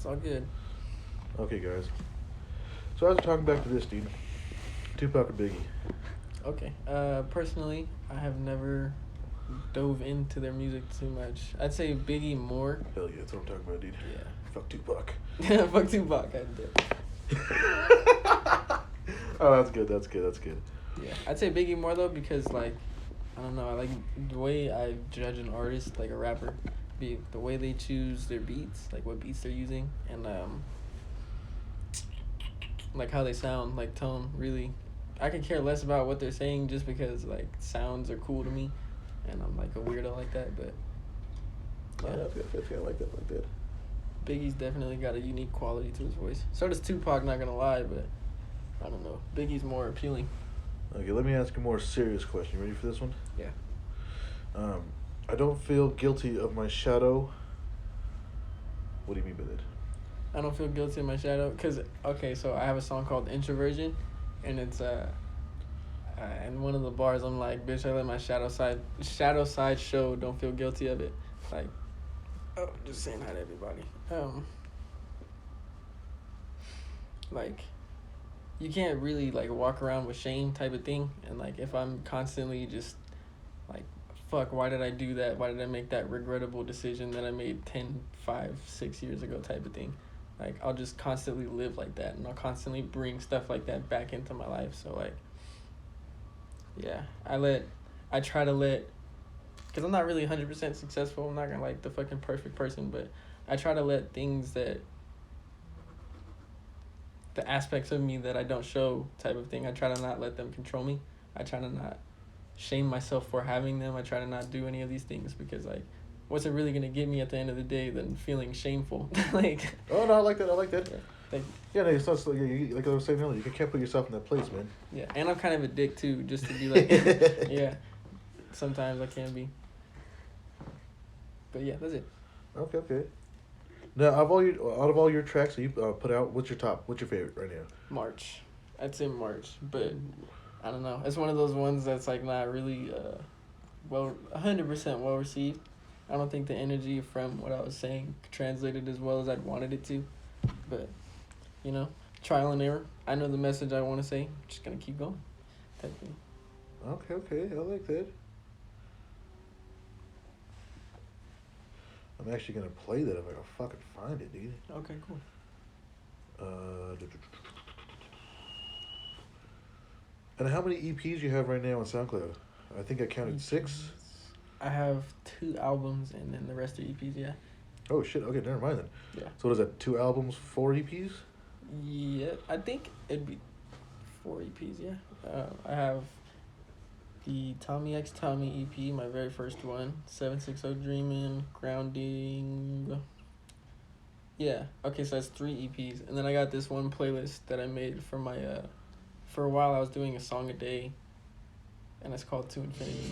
all good. Okay, guys. So as we're talking back to this, dude, Tupac or Biggie? Okay. Personally, I have never dove into their music too much. I'd say Biggie more. Hell yeah, that's what I'm talking about, dude. Yeah. Fuck Tupac. Fuck Tupac, I did. Oh, that's good. That's good. That's good. Yeah, I'd say Biggie more though because like, I don't know, I like the way I judge an artist, like a rapper, be the way they choose their beats, like what beats they're using, and like how they sound, like tone. Really, I could care less about what they're saying just because like sounds are cool to me, and I'm like a weirdo like that. But Yeah, that's good. That's good. I like that. Like that. Biggie's definitely got a unique quality to his voice. So does Tupac, not gonna lie, but I don't know. Biggie's more appealing. Okay, let me ask a more serious question. You ready for this one? Yeah. I don't feel guilty of my shadow. What do you mean by that? I don't feel guilty in my shadow because okay, so I have a song called Introversion, and it's in one of the bars I'm like, bitch, I let my shadow side show. Don't feel guilty of it. Like, oh, just saying hi to everybody. Like, you can't really like walk around with shame type of thing, and like if I'm constantly just like, fuck, why did I do that? Why did I make that regrettable decision that I made 10, 5, 6 years ago type of thing? Like, I'll just constantly live like that, and I'll constantly bring stuff like that back into my life. So, like, yeah, I try to let, because I'm not really 100% successful. I'm not gonna, like, the fucking perfect person, but I try to let things that, the aspects of me that I don't show type of thing, I try to not let them control me. I try to not shame myself for having them. I try to not do any of these things because, like, what's it really gonna get me at the end of the day than feeling shameful? Like. Oh no, I like that. I like that. Yeah, thank you. Yeah, no, it's not. Like I was saying earlier, you can't put yourself in that place, man. Yeah, and I'm kind of a dick too, just to be like, yeah. Sometimes I can be. But yeah, that's it. Okay, okay. Now, out of all your tracks that you put out, what's your top? What's your favorite right now? March. I'd say March, but I don't know. It's one of those ones that's like not really 100% well received. I don't think the energy from what I was saying translated as well as I'd wanted it to. But, you know, trial and error. I know the message I want to say. I'm just going to keep going. Type thing. Okay, okay. I like that. I'm actually going to play that if I can fucking find it, dude. Okay, cool. And how many EPs you have right now on SoundCloud? I think I counted 6. I have 2 albums and then the rest are EPs, yeah. Oh, shit. Okay, never mind then. Yeah. So what is that, 2 albums, 4 EPs? Yeah, I think it'd be 4 EPs, yeah. I have the Tommy X Tommy EP, my very first one, 760 Dreamin', Grounding. Yeah, okay, so that's 3 EPs. And then I got this one playlist that I made for my, for a while I was doing a song a day, and it's called To Infinity.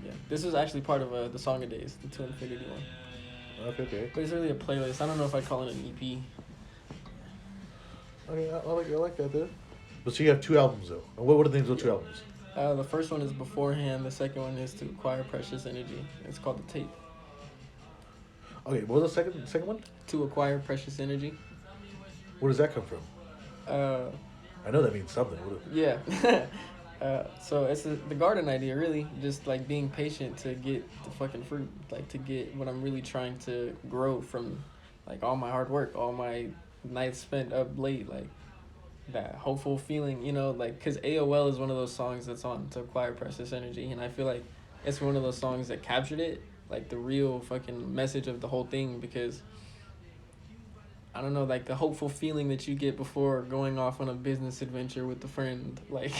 Yeah, this was actually part of the Song a Days, the To Infinity one. Okay, okay. But it's really a playlist. I don't know if I'd call it an EP. Okay, I like that there. But so you have 2 albums though. And what are the names of the 2 albums? The first one is Beforehand. The second one is To Acquire Precious Energy. It's called The Tape. Okay, what was the second one? To Acquire Precious Energy. Where does that come from? I know that means something. Yeah. So it's the garden idea, really. Just like being patient to get the fucking fruit. Like to get what I'm really trying to grow from like all my hard work, all my nights spent up late, like that hopeful feeling, you know, like because AOL is one of those songs that's on To Acquire Precious Energy, and I feel like it's one of those songs that captured it, like the real fucking message of the whole thing, because I don't know, like the hopeful feeling that you get before going off on a business adventure with a friend, like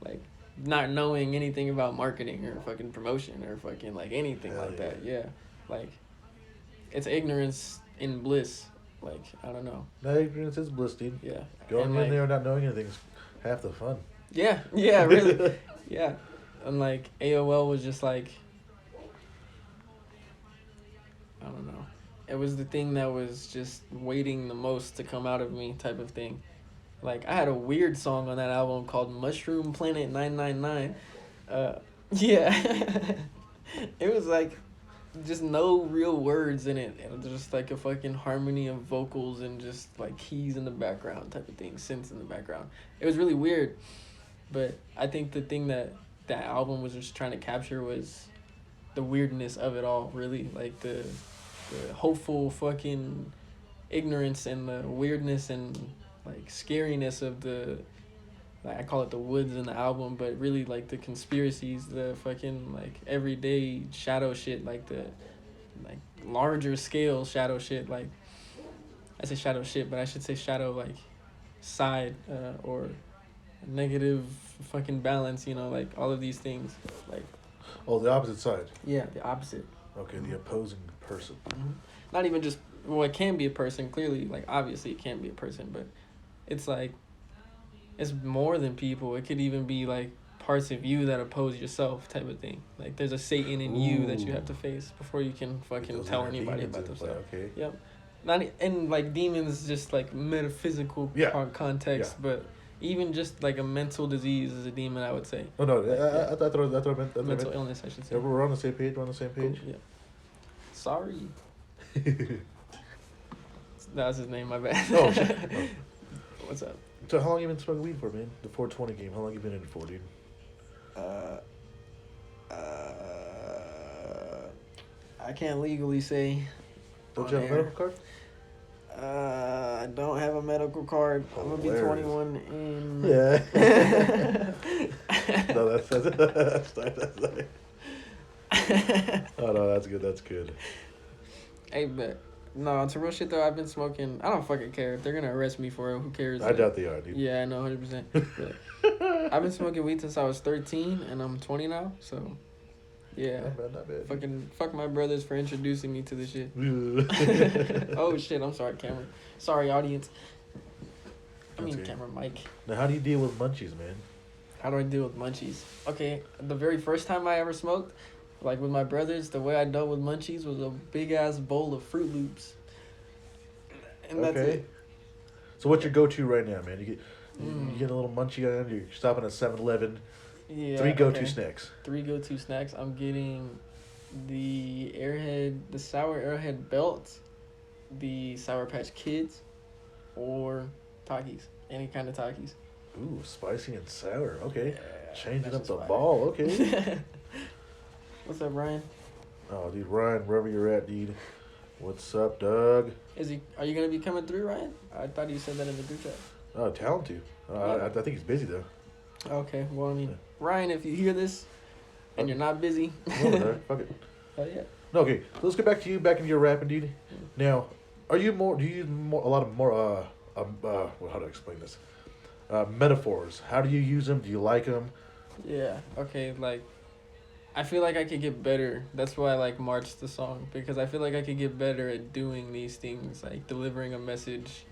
like not knowing anything about marketing or fucking promotion or fucking like anything like that. Yeah, like it's ignorance in bliss. Like, I don't know. No, ignorance is bliss, dude. Yeah. Going and in like, there and not knowing anything is half the fun. Yeah, really. Yeah. And like AOL was just like, I don't know. It was the thing that was just waiting the most to come out of me type of thing. Like, I had a weird song on that album called Mushroom Planet 999. Yeah. It was like, just no real words in it, and just like a fucking harmony of vocals and just like keys in the background type of thing, synths in the background. It was really weird, but I think the thing that album was just trying to capture was the weirdness of it all, really, like the hopeful fucking ignorance and the weirdness and like scariness of the, like I call it the woods in the album, but really like the conspiracies, the fucking like everyday shadow shit, like the like larger scale shadow shit, like I say shadow shit, but I should say shadow like side or negative fucking balance, you know, like all of these things, like Oh, the opposite side. yeah, the opposite. Okay, the opposing person. Mm-hmm. Not even just, well, it can be a person, clearly, like obviously it can be a person, but it's like it's more than people. It could even be like parts of you that oppose yourself type of thing. Like there's a Satan in you that you have to face before you can fucking tell anybody about themselves. Okay. Yep. Not and like demons just like metaphysical context, but even just like a mental disease is a demon, I would say. Oh no, that's what I meant. Mental illness, I should say. Yeah, we're on the same page. We're on the same page. Cool, yeah. Sorry. That was his name. My bad. Oh shit. Oh. What's up? So how long you been smoking weed for, man? The 420 game. How long you been in it for, dude? I can't legally say. Don't you have a medical card? I don't have a medical card. I'm gonna be 21 in. Yeah. No, that's nice. Oh no, that's good. That's good. Hey, but no, it's a real shit though. I've been smoking. I don't fucking care if they're gonna arrest me for it. Who cares? I doubt they are, dude. Yeah, I know, 100%. I've been smoking weed since I was 13, and I'm 20 now. So, yeah. Not bad. Fucking fuck my brothers for introducing me to this shit. Oh shit! I'm sorry, Cameron. Sorry, audience. I mean, Cameron, Mike. Now, how do you deal with munchies, man? How do I deal with munchies? Okay, the very first time I ever smoked, like with my brothers, the way I dealt with munchies was a big ass bowl of Fruit Loops. And that's it. So what's your go-to right now, man? You get a little munchie on, you're stopping at 7-Eleven. Yeah. 3 go-to snacks. 3 go-to snacks. I'm getting the sour Airhead Belt, the Sour Patch Kids, or Takis. Any kind of Takis. Ooh, spicy and sour. Okay. Yeah, changing up the ball. Okay. What's up, Ryan? Oh, dude, Ryan, wherever you're at, dude. What's up, Doug? Are you gonna be coming through, Ryan? I thought you said that in the group chat. Oh, tell him to. I think he's busy though. Okay, well, I mean, Ryan, if you hear this and you're not busy. No, fuck it. Oh yeah. No, okay, so let's get back to you, back into your rapping, dude. Now, do you use a lot of more, well, how do I explain this? Metaphors. How do you use them? Do you like them? Yeah, okay, like, I feel like I could get better. That's why I like March the song, because I feel like I could get better at doing these things, like delivering a message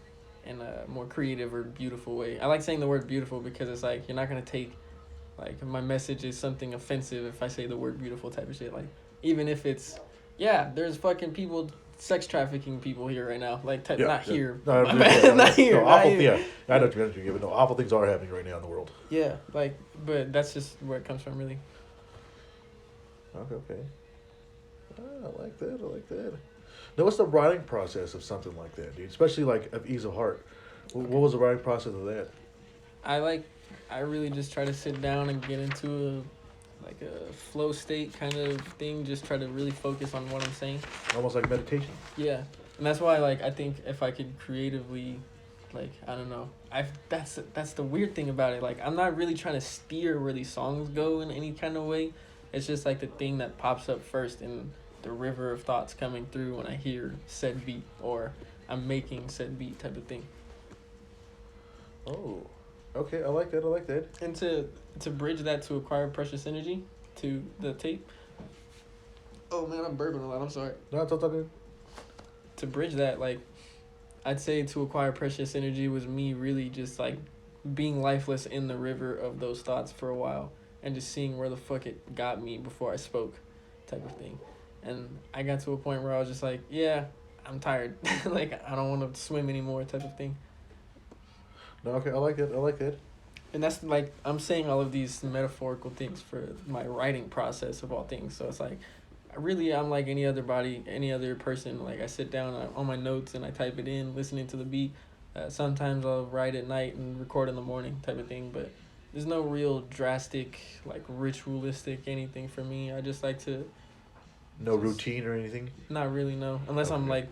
in a more creative or beautiful way. I like saying the word beautiful because it's like, you're not going to take, like, my message is something offensive if I say the word beautiful type of shit. Like, even if it's, yeah, there's fucking people, sex trafficking people here right now. Like, not here. No, not here. No, awful, yeah, I know what you're going to but no, awful things are happening right now in the world. Yeah, like, but that's just where it comes from, really. Okay. I like that. Now, what's the writing process of something like that, dude? Especially like of Ease of Heart. What was the writing process of that? I really just try to sit down and get into a flow state kind of thing. Just try to really focus on what I'm saying. Almost like meditation. Yeah, and that's why I think if I could creatively, I don't know, that's the weird thing about it. Like, I'm not really trying to steer where these songs go in any kind of way. It's just like the thing that pops up first in the river of thoughts coming through when I hear said beat or I'm making said beat type of thing. Oh, okay. I like that. And to bridge that to acquire precious energy to the tape. Oh man, I'm burping a lot. I'm sorry. No, it's all good. To bridge that, I'd say to acquire precious energy was me really just being lifeless in the river of those thoughts for a while. And just seeing where the fuck it got me before I spoke type of thing. And I got to a point where I was just like, yeah, I'm tired. I don't want to swim anymore type of thing. No, okay, I like that. And that's I'm saying all of these metaphorical things for my writing process of all things. So it's really, I'm like any other person. Like I sit down on my notes and I type it in, listening to the beat. Sometimes I'll write at night and record in the morning, type of thing. But there's no real drastic, like ritualistic anything for me. I just like to. No routine or anything. Not really, no. Unless I'm like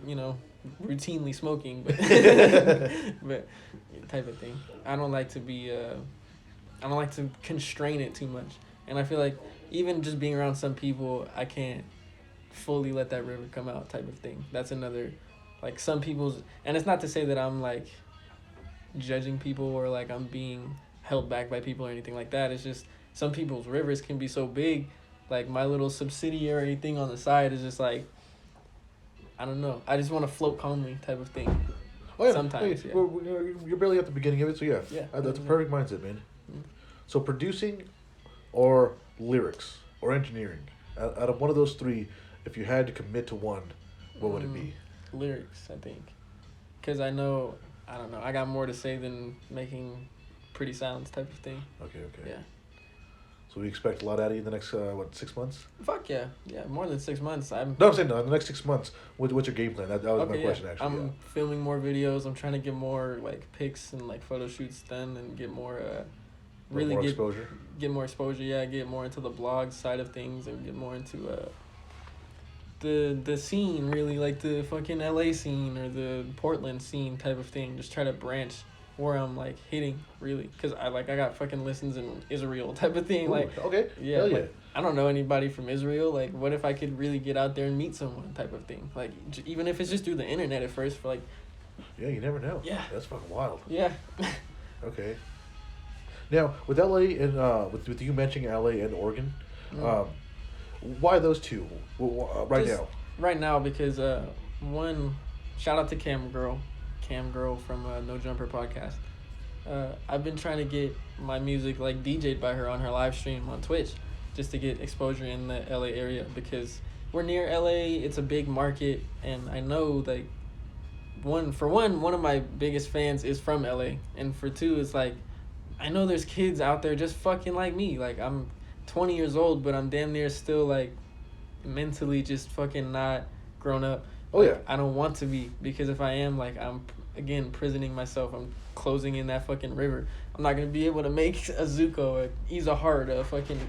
routinely smoking, but but type of thing. I don't like to be. I don't like to constrain it too much, and I feel like even just being around some people, I can't fully let that river come out, type of thing. That's another, like some people's, and it's not to say that I'm like judging people or like I'm being held back by people or anything like that. It's just some people's rivers can be so big, like my little subsidiary thing on the side is just like, I don't know. I just want to float calmly, type of thing. Oh yeah, Sometimes, hey, yeah. You're barely at the beginning of it, so yeah, Yeah, that's a perfect mindset, man. So producing, or lyrics, or engineering, out of one of those three, if you had to commit to one, what would it be? Lyrics, I think, because I don't know. I got more to say than making pretty sounds, type of thing. Okay. Yeah. So we expect a lot out of you in the next 6 months? Fuck yeah, more than 6 months. No, I'm saying no. In the next 6 months, what's your game plan? That was my question actually. I'm filming more videos. I'm trying to get more like pics and like photo shoots done and get more really more get exposure. Get more exposure. Yeah, get more into the blog side of things and get more into the scene, really, like the fucking LA scene or the Portland scene type of thing. Just try to branch where I'm like hitting, really, because I got fucking listens in Israel type of thing. Ooh, like okay, yeah, hell like, I don't know anybody from Israel. Like, what if I could really get out there and meet someone, type of thing? Like, even if it's just through the internet at first, for like. Yeah, you never know. Yeah. That's fucking wild. Yeah. Okay. Now, with LA and with you mentioning LA and Oregon, why those two right now? Right now, because one, shout out to Cam Girl from No Jumper podcast. I've been trying to get my music like DJ'd by her on her live stream on Twitch, just to get exposure in the LA area, because we're near LA. It's a big market, and I know like one of my biggest fans is from LA, and for two, it's like I know there's kids out there just fucking like me. Like, I'm 20 years old, but I'm damn near still like mentally just fucking not grown up. Oh yeah. I don't want to be, because if I am, like, I'm again prisoning myself. I'm closing in that fucking river. I'm not gonna be able to make a Zuko, a Ease a Heart, a fucking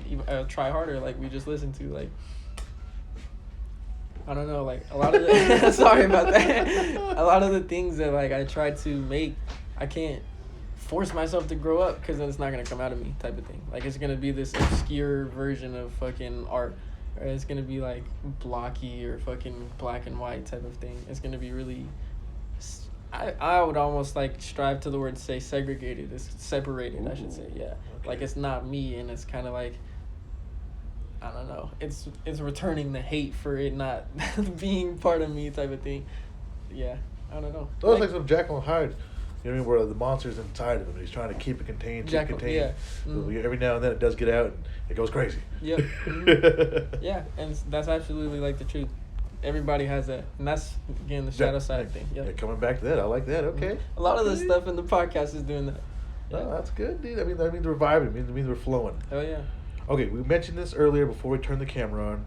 Try Harder like we just listened to. Like, I don't know, like a lot of the sorry about that. A lot of the things that like I tried to make, I can't force myself to grow up, because then it's not gonna come out of me, type of thing. Like, it's gonna be this obscure version of fucking art, or it's gonna be like blocky or fucking black and white type of thing. It's gonna be really, I would almost like strive to the word say segregated. It's separated. Ooh, I should say. Yeah. Okay. Like, it's not me, and it's kind of like, I don't know. It's returning the hate for it not being part of me, type of thing. Yeah. I don't know. So it's like some Jekyll and Hyde. You know what I mean? Where the monster's inside of him. He's trying to keep it contained, Yeah. Mm-hmm. Every now and then it does get out and it goes crazy. Yep. Mm-hmm. Yeah, and that's absolutely like the truth. Everybody has that, and that's again the shadow side thing. Yep. Yeah, coming back to that, I like that. Okay. A lot of the stuff in the podcast is doing that. Yeah. Oh, that's good, dude. I mean we're vibing. I mean we're flowing. Oh yeah. Okay, we mentioned this earlier before we turned the camera on.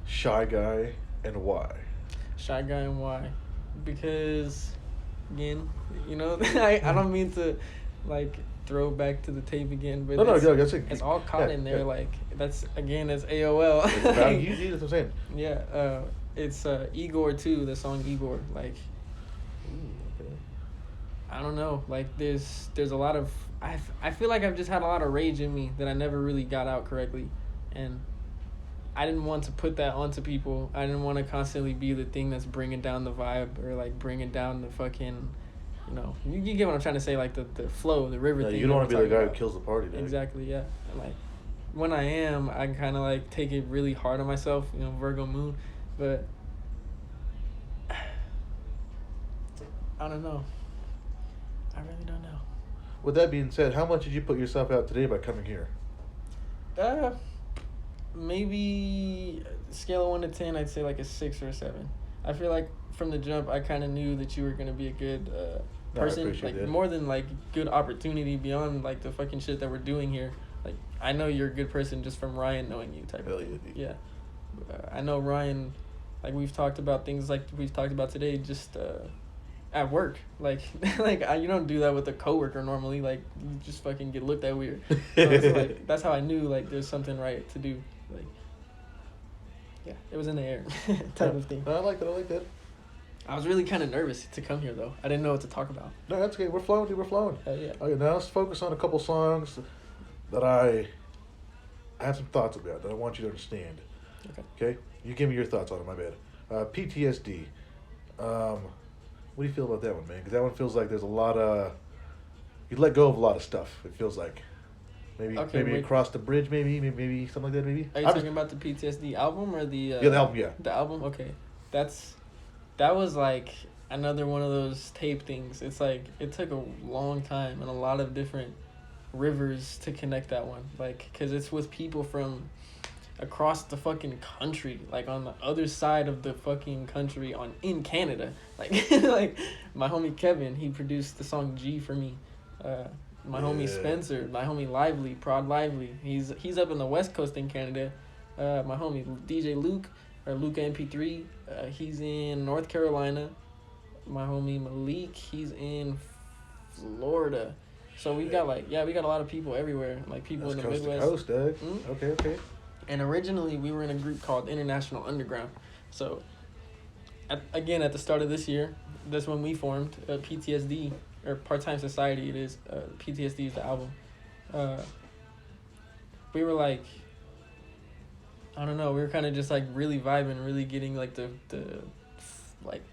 Shy Guy and why? Shy Guy and why? Because, again, you know, I don't mean to, like, throw back to the tape again, but that's it. It's all caught in there. Yeah. Like, that's, again, it's AOL. It's about you, dude. That's what I'm saying. Yeah, it's Igor too. The song Igor. Like, ooh, okay. I don't know. Like, there's a lot of, I feel like I've just had a lot of rage in me that I never really got out correctly, and I didn't want to put that onto people. I didn't want to constantly be the thing that's bringing down the vibe, or like bringing down the fucking, you know, you get what I'm trying to say, like the flow, the river thing. You don't want to be the guy who kills the party, dude. Exactly, yeah. And like, when I am, I kind of like take it really hard on myself, you know, Virgo moon, but I don't know. I really don't know. With that being said, how much did you put yourself out today by coming here? Maybe scale of 1 to 10, I'd say like a 6 or a 7. I feel like from the jump, I kind of knew that you were gonna be a good person, like that. More than like good opportunity beyond like the fucking shit that we're doing here. Like, I know you're a good person just from Ryan knowing you, type of thing. Yeah. I know Ryan, like we've talked about things like we've talked about today, just at work. Like you don't do that with a coworker normally. Like you just fucking get looked at weird. So it's like that's how I knew like there's something right to do. Like yeah, it was in the air type of thing. I like that. I like that. I was really kind of nervous to come here though. I didn't know what to talk about. No, that's okay. We're flowing, dude. We're flowing. Yeah. Okay, now let's focus on a couple songs that I have some thoughts about that I want you to understand. Okay. You give me your thoughts on it. My bad. PTSD. What do you feel about that one, man? Because that one feels like there's a lot of you let go of a lot of stuff. It feels like maybe across the bridge, maybe something like that. Maybe. Are you talking about the PTSD album or the? Yeah, the album. Yeah. The album. Okay, that was like another one of those tape things. It's like it took a long time and a lot of different rivers to connect that one. Like, cause it's with people from across the fucking country, like on the other side of the fucking country in Canada. Like like my homie Kevin, he produced the song G for me. My homie Spencer, my homie Lively, Prod Lively. He's up in the West Coast in Canada. My homie DJ Luke or Luca MP3, he's in North Carolina. My homie Malik, he's in Florida. So we got we got a lot of people everywhere, like people That's in the coast Midwest. To coast, Doug. Mm-hmm. Okay. And originally we were in a group called International Underground. So at the start of this year, that's when we formed PTSD, or Part-Time Society it is. PTSD is the album. We were like, I don't know, we were kind of just like really vibing, really getting like the like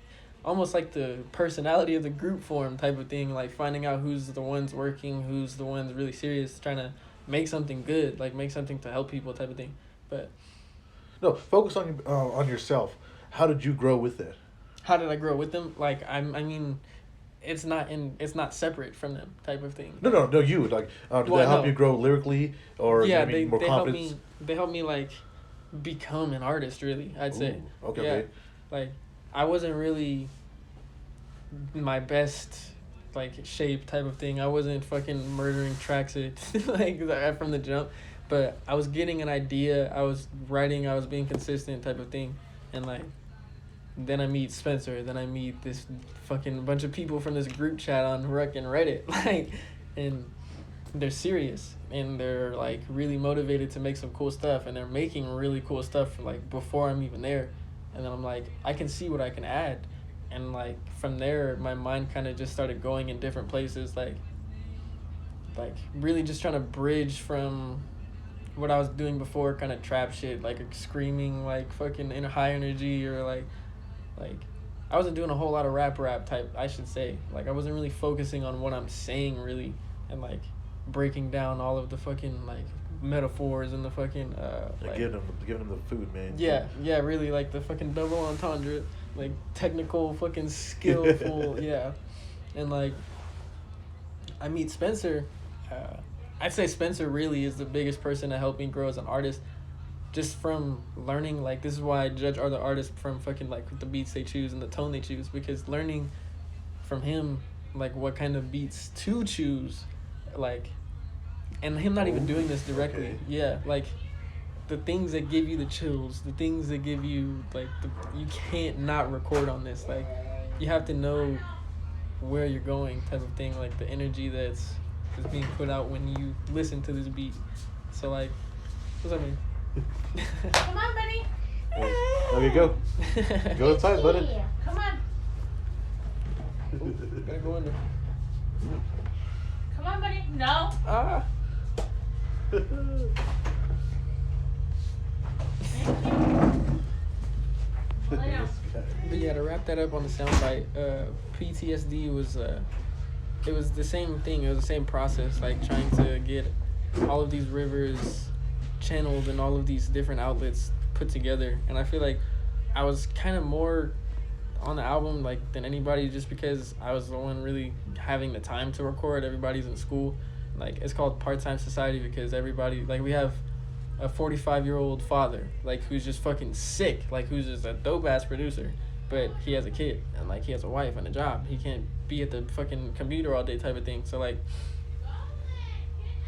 almost like the personality of the group form type of thing, like finding out who's the ones working, who's the ones really serious, trying to make something good, like make something to help people type of thing. But no, focus on yourself. How did you grow with it? How did I grow with them? Like I mean, it's not separate from them type of thing. No, you like did that help you grow lyrically or more confidence? They helped me like become an artist, really, I'd say. Okay. Yeah. Like I wasn't really my best like shape type of thing. I wasn't fucking murdering tracks like from the jump, but I was getting an idea. I was writing. I was being consistent type of thing, and like then I meet Spencer. Then I meet this fucking bunch of people from this group chat on Reddit, like, and they're serious and they're like really motivated to make some cool stuff, and they're making really cool stuff like before I'm even there, and then I'm like, I can see what I can add. And like from there my mind kind of just started going in different places, like really just trying to bridge from what I was doing before, kind of trap shit, like screaming like fucking in high energy, or like I wasn't doing a whole lot of rap type, I should say. Like I wasn't really focusing on what I'm saying really, and like breaking down all of the fucking like metaphors and the fucking like giving them the food, man. Yeah, really like the fucking double entendre, like technical fucking skillful. Yeah. And like I meet Spencer. I'd say Spencer really is the biggest person to help me grow as an artist, just from learning. Like this is why I judge other artists from fucking like the beats they choose and the tone they choose, because learning from him like what kind of beats to choose, like, and him not even doing this directly. Okay. Yeah, like the things that give you the chills, the things that give you like you can't not record on this. Like you have to know where you're going type of thing, like the energy that's being put out when you listen to this beat. So like, what's up, man? Come on, buddy. There you go. Go inside, buddy. Come on. Ooh, gotta go in there. Come on, buddy. No. Ah. But yeah, to wrap that up on the soundbite, PTSD was it was the same thing. It was the same process, like trying to get all of these rivers channeled and all of these different outlets put together. And I feel like I was kind of more on the album like than anybody, just because I was the one really having the time to record. Everybody's in school. Like it's called Part-Time Society because everybody, like, we have a 45-year-old father, like, who's just fucking sick, like, who's just a dope ass producer, but he has a kid and like he has a wife and a job. He can't be at the fucking computer all day type of thing. So like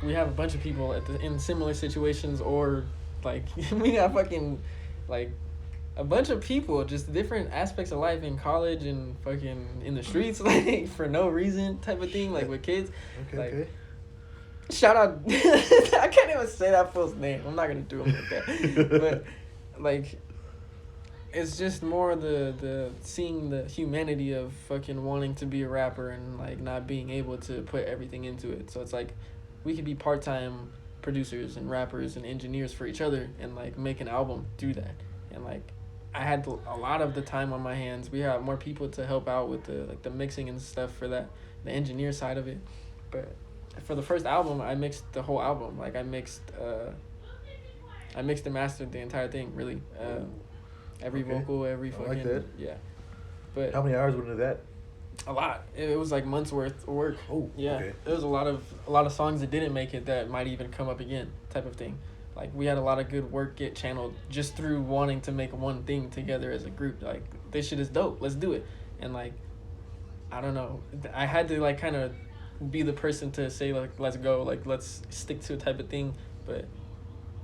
we have a bunch of people in similar situations, or like we got fucking like a bunch of people, just different aspects of life in college and fucking in the streets, like for no reason type of thing, like with kids. Okay, Like, okay. shout out. I can't even say that fool's name. I'm not gonna do him like that. But like, it's just more the seeing the humanity of fucking wanting to be a rapper and like not being able to put everything into it. So it's like we could be part-time producers and rappers and engineers for each other and like make an album do that. And like I had a lot of the time on my hands. We had more people to help out with the mixing and stuff for that, the engineer side of it. But for the first album, I mixed the whole album. Like I mixed and mastered the entire thing, really. Every Okay. vocal, every I fucking like that. yeah. But How many hours went into that? a lot. It was like months worth of work. Oh, Yeah. okay. There was a lot of songs that didn't make it that might even come up again, type of thing. Like we had a lot of good work get channeled just through wanting to make one thing together as a group. Like this shit is dope. Let's do it. And like I don't know. I had to like kind of be the person to say like let's go, like let's stick to a type of thing, but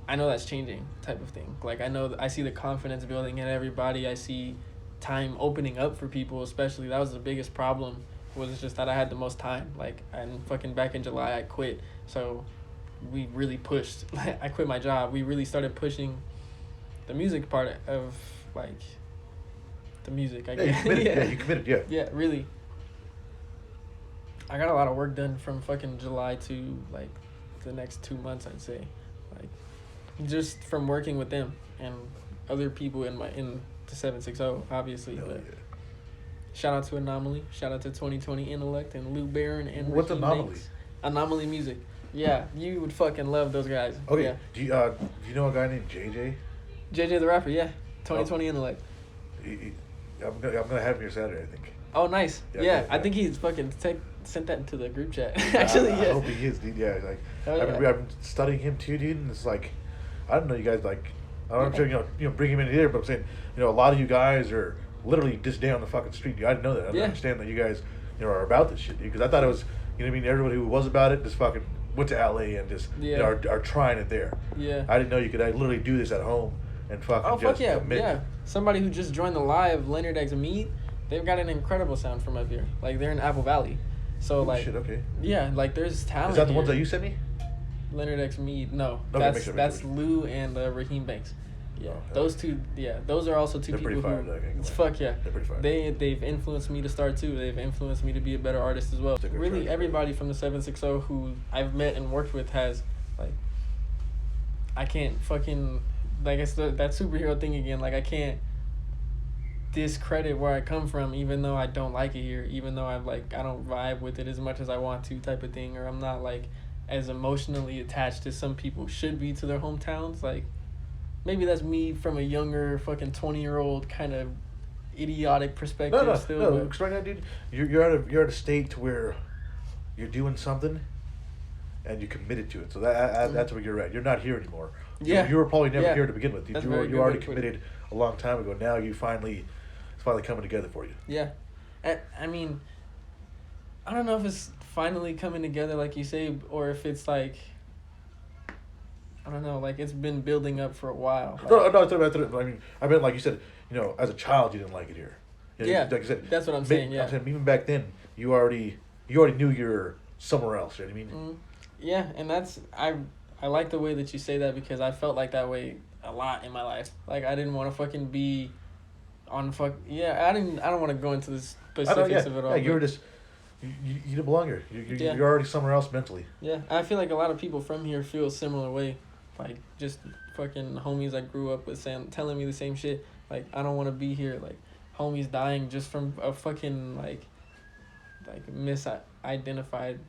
I know that's changing type of thing. Like I see the confidence building in everybody. I see time opening up for people, especially. That was the biggest problem, was just that I had the most time. Like and fucking back in July I quit. So we really pushed. I quit my job. We really started pushing the music part of like the music, I Yeah, you guess. committed. Yeah, you committed. Yeah. Yeah, really. I got a lot of work done from fucking July to like the next 2 months, I'd say. Like just from working with them and other people in the 760, obviously. Hell But yeah. shout out to Anomaly, shout out to 2020 Intellect and Lou Barron and What's Raheem Anomaly? Banks. Anomaly Music. Yeah, you would fucking love those guys. Okay. Yeah. Do you know a guy named JJ? JJ the rapper, yeah. 2020 Intellect. I'm gonna have him here Saturday, I think. Oh, nice. Yeah, Yeah, yeah, I yeah. think he's fucking sent that to the group chat. Actually, I yeah. hope he is, dude. Yeah, like Hell I've been yeah. studying him too, dude, and it's like I don't know, you guys like I don't know, bring him in here, but I'm saying a lot of you guys are literally just down the fucking street. I didn't know that. I didn't Yeah. understand that you guys are about this shit, dude. Because I thought it was everybody who was about it just fucking went to LA and just Yeah. are trying it there. Yeah. I didn't know you could literally do this at home and fucking Oh, just fuck yeah, commit. yeah. Somebody who just joined the live, Leonard X Mead, they've got an incredible sound from up here. Like, they're in Apple Valley. So, Oh, like, shit, okay. yeah, like, there's talent Is that the here. ones that you sent me? Leonard X Mead, no. Okay, that's make sure. Lou and Raheem Banks. Yeah, Oh, those two, yeah, those are also two They're people pretty fire, who, though, okay, it's go fuck yeah. They're pretty fire. They've influenced me to start too. They've influenced me to be a better artist as well. Stick or Really, try. everybody from the 760 who I've met and worked with has, like, I can't fucking, like, it's that superhero thing again. Like, I can't discredit where I come from, even though I don't like it here, even though I don't vibe with it as much as I want to, type of thing, or I'm not like as emotionally attached as some people should be to their hometowns. Like, maybe that's me from a younger fucking 20-year-old kind of idiotic perspective. No, still, no. but- Because right now, dude, you're at a state to where you're doing something, and you're committed to it. So that's where you're at. You're not here anymore. Yeah. You were probably never Yeah. here to begin with. That's You very were good you already way to put it. committed a long time ago. Now it's finally coming together for you. Yeah. I mean, I don't know if it's finally coming together like you say, or if it's like, I don't know, like it's been building up for a while. Like, No, I mean, I mean, like you said, as a child, you didn't like it here. Yeah, like I said, that's what I'm saying, yeah. I'm saying even back then, you already knew you're somewhere else. You know what I mean? Yeah, and that's I like the way that you say that, because I felt like that way a lot in my life. Like, I didn't want to fucking be on I don't want to go into the specifics of it all. Yeah, you were but- just you didn't belong here. Yeah. You're already somewhere else mentally. Yeah, I feel like a lot of people from here feel a similar way. Like, just fucking homies I grew up with telling me the same shit. Like, I don't want to be here. Like, homies dying just from a fucking, like misidentified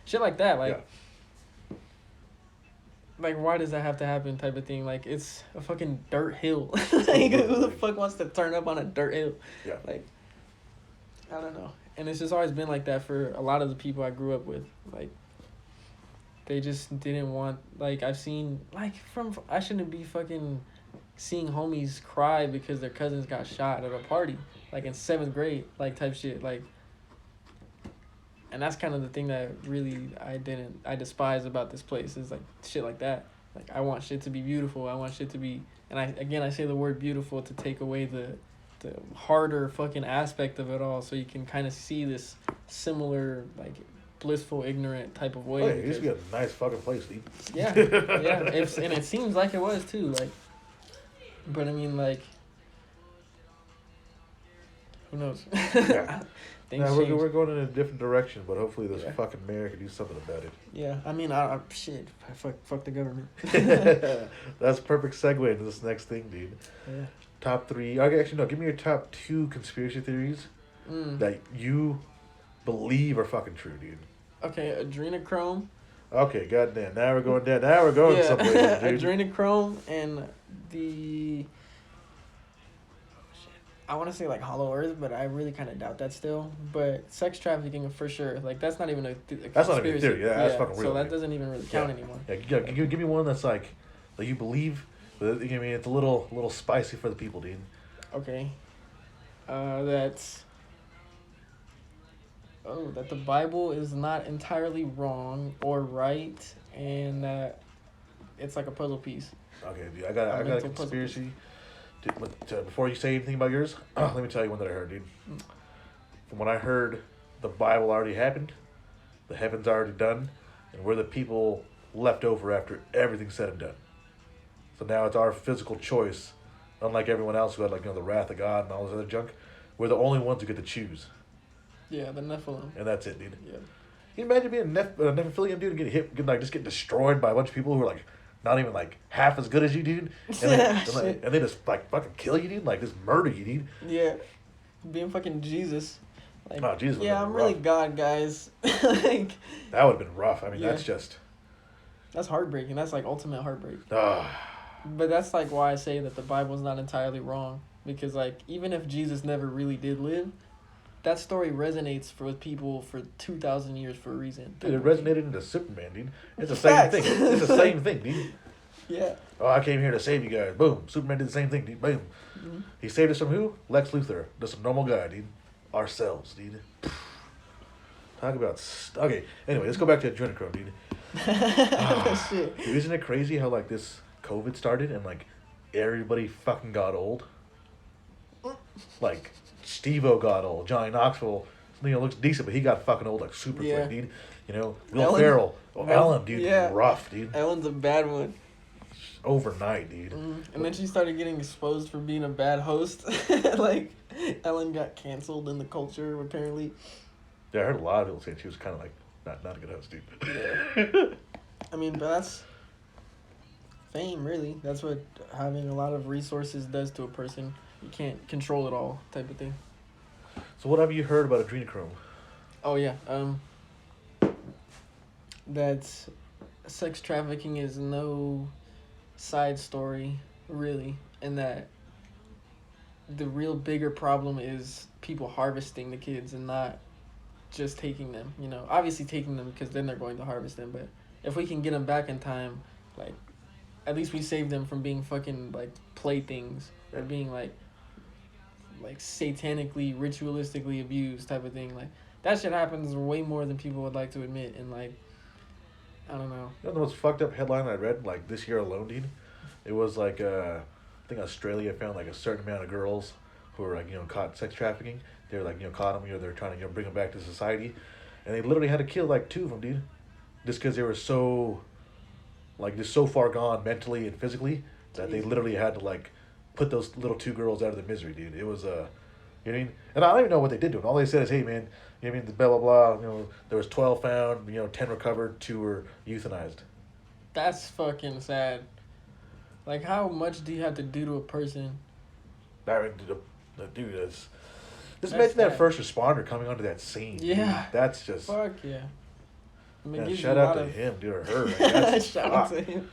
shit like that. Like, like, why does that have to happen type of thing? Like, it's a fucking dirt hill. Like, who the fuck wants to turn up on a dirt hill? Yeah. Like, I don't know. And it's just always been like that for a lot of the people I grew up with. Like, they just didn't want, like, I've seen, like, I shouldn't be fucking seeing homies cry because their cousins got shot at a party, like, in 7th grade, like, type shit, like, and that's kind of the thing that really I despise about this place, is, like, shit like that. Like, I want shit to be beautiful. I want shit to be, and I say the word beautiful to take away the harder fucking aspect of it all, so you can kind of see this similar, like, blissful, ignorant type of way. Oh, yeah, it used to be a nice fucking place, dude. Yeah, yeah. And it seems like it was too, like. But I mean, like, who knows? Yeah. Things Nah, change. we're going in a different direction, but hopefully this fucking mayor can do something about it. Yeah, I mean, shit, fuck the government. That's a perfect segue into this next thing, dude. Yeah. Top 3. Okay, actually, no. Give me your top 2 conspiracy theories that you believe are fucking true, dude. Okay, adrenochrome. Okay, goddamn. Now we're going down. Now we're going someplace, dude. Adrenochrome and the. I want to say like Hollow Earth, but I really kind of doubt that still. But sex trafficking for sure. Like, that's not even a That's not even a theory. Yeah, that's fucking real. So that doesn't even really count anymore. Yeah, give me one that's like that you believe. But I mean, it's a little spicy for the people, dude. Okay. That's. Oh, that the Bible is not entirely wrong or right, and that it's like a puzzle piece. Okay, dude, I got a conspiracy. Dude, but, before you say anything about yours, let me tell you one that I heard, dude. From what I heard, the Bible already happened, the heaven's already done, and we're the people left over after everything's said and done. So now it's our physical choice, unlike everyone else who had, like, the wrath of God and all this other junk. We're the only ones who get to choose. Yeah, the Nephilim. And that's it, dude. Yeah. Can you imagine being a Nephilium, dude, and just get destroyed by a bunch of people who are, like, not even, like, half as good as you, dude? And they just, like, fucking kill you, dude? Like, just murder you, dude? Yeah. Being fucking Jesus. Like, oh, Jesus. Yeah, I'm really God, guys. Like, that would have been rough. I mean, that's just. That's heartbreaking. That's, like, ultimate heartbreak. But that's, like, why I say that the Bible's not entirely wrong. Because, like, even if Jesus never really did live, that story resonates with people for 2,000 years for a reason. Dude, it resonated into Superman, dude. It's the same thing. It's the same thing, dude. Yeah. Oh, I came here to save you guys. Boom. Superman did the same thing, dude. Boom. Mm-hmm. He saved us from who? Lex Luthor. Just a normal guy, dude. Ourselves, dude. Talk about... Okay, anyway, let's go back to adrenochrome, dude. Shit. Dude, isn't it crazy how, like, this COVID started and, like, everybody fucking got old? Like... Steve-O got old. Johnny Knoxville, looks decent, but he got fucking old like super quick, dude. Will Ferrell. Oh, Ellen, dude, rough, dude. Ellen's a bad one. Overnight, dude. And then she started getting exposed for being a bad host. Like, Ellen got canceled in the culture, apparently. Yeah, I heard a lot of people saying she was kind of like not a good host, dude. Yeah. I mean, but that's fame, really. That's what having a lot of resources does to a person. You can't control it all, type of thing. So what have you heard about adrenochrome? Oh yeah, that sex trafficking is no side story, really, and that the real bigger problem is people harvesting the kids and not just taking them. Obviously taking them because then they're going to harvest them. But if we can get them back in time, like, at least we save them from being fucking like playthings or being like satanically, ritualistically abused type of thing. Like, that shit happens way more than people would like to admit. And, like, I don't know. You know the most fucked up headline I read, like, this year alone, dude? It was, like, I think Australia found, like, a certain amount of girls who were, like, caught sex trafficking. They were, like, caught them, they were trying to, bring them back to society. And they literally had to kill, like, 2 of them, dude. Just because they were so, like, just so far gone mentally and physically that they literally had to, like, put those little 2 girls out of their misery, dude. It was, you know what I mean? And I don't even know what they did to them. All they said is, hey, man, you know what I mean? The blah, blah, blah, there was 12 found, 10 recovered, 2 were euthanized. That's fucking sad. Like, how much do you have to do to a person? I mean, dude, just imagine that first responder coming onto that scene. Yeah. Dude. That's just... Fuck, yeah. I mean, yeah, shout out to him, dude, or her. Like, that's, shout out to him.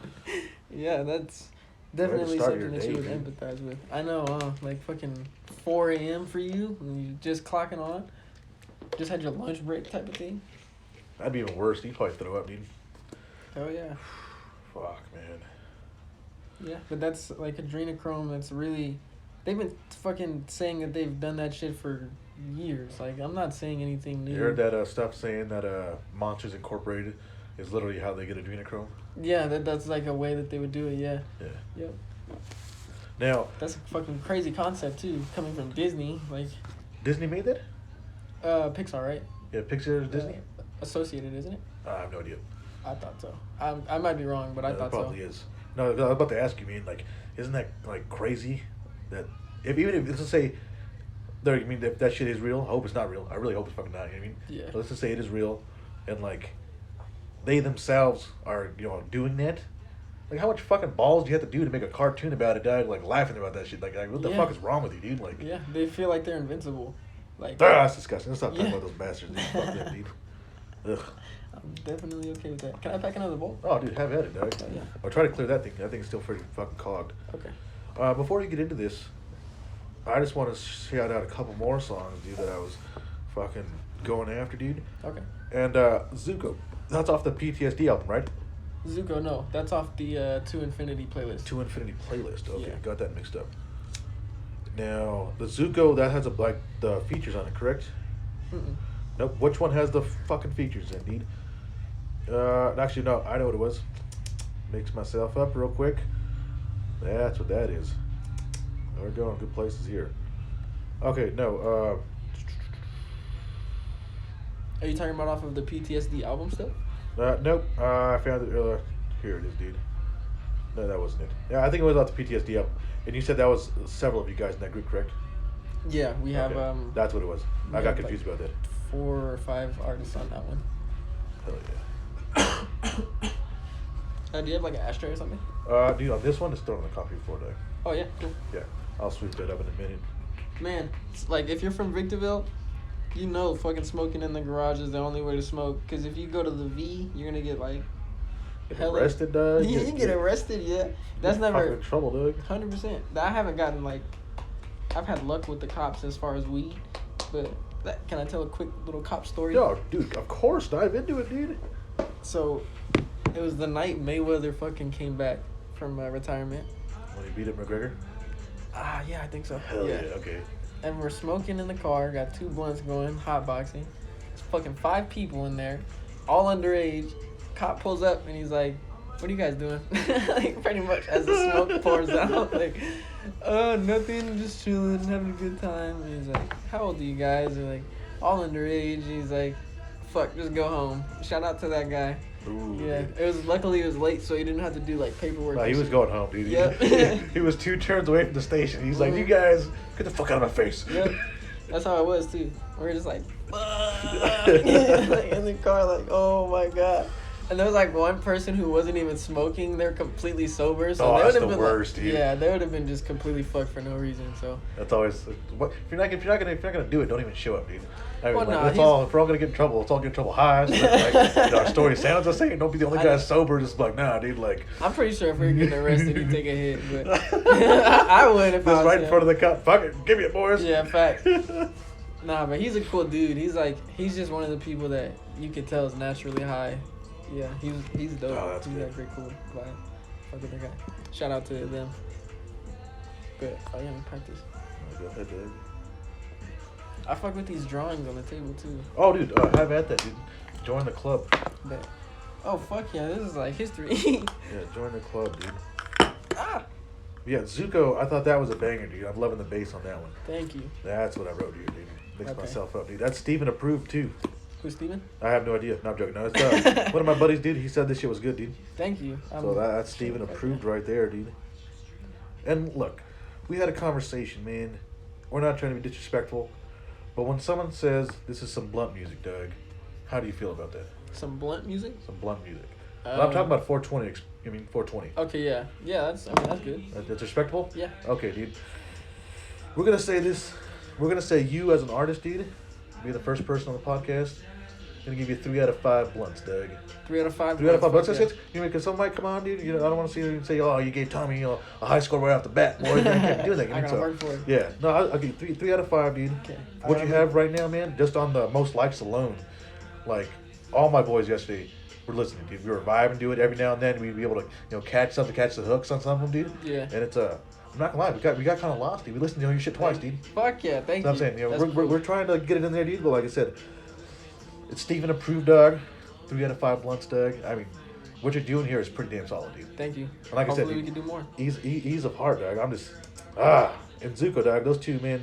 Yeah, that's... Definitely something that you would empathize with. I know, like fucking 4 a.m. for you, and you just clocking on. Just had your lunch break type of thing. That'd be even worse. You'd probably throw up, dude. Hell yeah. Fuck, man. Yeah, but that's like adrenochrome. That's really... They've been fucking saying that they've done that shit for years. Like, I'm not saying anything new. You heard that stuff saying that Monsters Incorporated is literally how they get adrenochrome. Yeah, that's like a way that they would do it. Yeah. Yeah. Yep. Now, That's a fucking crazy concept too, coming from Disney. Like, Disney made that? Pixar, right? Yeah, Pixar is Disney? Associated, isn't it? I have no idea. I thought so. I might be wrong, but I thought it probably so. is. No, I was about to ask you, man, like, isn't that, like, crazy? That, even if, let's say, I mean, if that shit is real, I hope it's not real. I really hope it's fucking not, you know what I mean? Yeah. But let's just say it is real, and, like, they themselves are, doing that. Like, how much fucking balls do you have to do to make a cartoon about it, dog? Like, laughing about that shit. Like what the fuck is wrong with you, dude? Like, yeah, they feel like they're invincible. Like, that's disgusting. Let's stop talking about those bastards, dude. Fuck them, dude. Ugh. I'm definitely okay with that. Can I pack another bowl? Oh, dude, have at it, dog. Oh, yeah. I'll try to clear that thing. That thing's still pretty fucking clogged. Okay. Before we get into this, I just want to shout out a couple more songs, dude, that I was fucking going after, dude. Okay. And Zuko, that's off the PTSD album, right? Zuko, no. That's off the To Infinity playlist. To Infinity playlist. Okay, Yeah. got that mixed up. Now, the Zuko, that has the features on it, correct? Mm-mm. Nope. Which one has the fucking features, indeed? Actually, no, I know what it was. Mix myself up real quick. That's what that is. We're going good places here. Okay, no, Are you talking about off of the PTSD album still? nope. I found it. Here it is, dude. No, that wasn't it. Yeah, I think it was off the PTSD album. And you said that was several of you guys in that group, correct? Yeah, we have Okay. That's what it was. I we got have, confused about that. 4 or 5 artists on that one. Hell yeah. Do you have like an ashtray or something? Dude, on this one, it's thrown on the coffee floor, though. Oh yeah, cool. Yeah, I'll sweep that up in a minute. Man, it's like if you're from Victorville, you know fucking smoking in the garage is the only way to smoke. Cause if you go to the V, you're gonna get like Get arrested, dog? Yeah, you get arrested. Yeah, that's You're never fucking in trouble, dog. 100%. I haven't gotten like, I've had luck with the cops as far as weed, but can I tell a quick little cop story? Yo, dude, of course, dive into it, dude. So, it was the night Mayweather fucking came back from retirement. When he beat up McGregor? Yeah, I think so. Hell yeah, okay. And we're smoking in the car, got 2 blunts going, hotboxing. There's fucking 5 people in there, all underage. Cop pulls up and he's like, "What are you guys doing?" Like pretty much as the smoke pours out, like, nothing, just chilling, having a good time. And he's like, "How old are you guys?" They're like, "All underage." He's like, "Fuck, just go home." Shout out to that guy. Ooh, Yeah, dude. luckily it was late, so he didn't have to do like paperwork. No, he was going home, dude. Yep. He was 2 turns away from the station. He's like, "You guys, get the fuck out of my face." Yep. That's how it was too. We were just like, fuck. Like in the car, like, oh my god. And there was like one person who wasn't even smoking. They're completely sober, so they that's would have the been worst, like, dude. yeah, they would have been just completely fucked for no reason. So That's always what if you're not gonna do it, don't even show up, dude. I mean, Well, like, nah, that's he's- all. If we're all gonna get in trouble, let's all get in trouble high. So like, our story sounds the same. Don't be the only I guy know. sober. Just like, nah, dude. Like, I'm pretty sure if we were getting arrested, he'd take a hit. But I would if I just was right in him. front of the cop. Fuck it, give me it, boys. Yeah, fact. Nah, but he's a cool dude. He's just one of the people that you can tell is naturally high. Yeah, he's dope. Oh, that's he's good. got great cool vibe. Fuck with that guy. Shout out to them. But I am practice. Go ahead, dude. I fuck with these drawings on the table too. Oh, dude, have at that, dude. Join the club. But oh fuck yeah, this is like history. Yeah, join the club, dude. Ah, Yeah, Zuko, I thought that was a banger, dude. I'm loving the bass on that one. thank you. That's what I wrote here, dude. Mixed Okay. myself up, dude. That's Steven approved, too. Who's Steven? I have no idea. No, I'm joking. No, it's one of my buddies, dude. He said this shit was good, dude. Thank you. So that's Steven approved right there, dude. And look, we had a conversation, man. We're not trying to be disrespectful, but when someone says this is some blunt music, Doug, how do you feel about that? Some blunt music. Some blunt music. Well, I'm talking about 420. 420. Okay, yeah, that's good. That's respectable? Yeah. Okay, dude. We're going to say this. We're going to say you as an artist, dude, be the first person on the podcast. Going to give you 3 out of 5 blunts, Doug. 3 out of 5. 3 out of 5 blunts. Yeah. That's good. You know, because some might come on, dude. You know, I don't want to see you say, "Oh, you gave Tommy a high score right off the bat." Boy, you can't do that. You I know, gotta work for it. Yeah. No, I'll give you 3 out of 5, dude. Okay. What you have right now, man, just on the most likes alone, like all my boys yesterday were listening, dude. We were vibing to it every now and then. We'd be able to, catch the hooks on some of them, dude. Yeah. And it's I'm not gonna lie, we got kind of lost, dude. We listened to your shit twice, dude. Fuck yeah, thank That's you. what I'm saying. That's We're trying to get it in there, dude. But like I said, it's Steven approved, dog. 3 out of 5 blunts, Doug. I mean, what you're doing here is pretty damn solid, dude. Thank you. And like Hopefully I said, we can do more. Ease of heart, Doug. I'm just and Zuko, Doug. Those two men,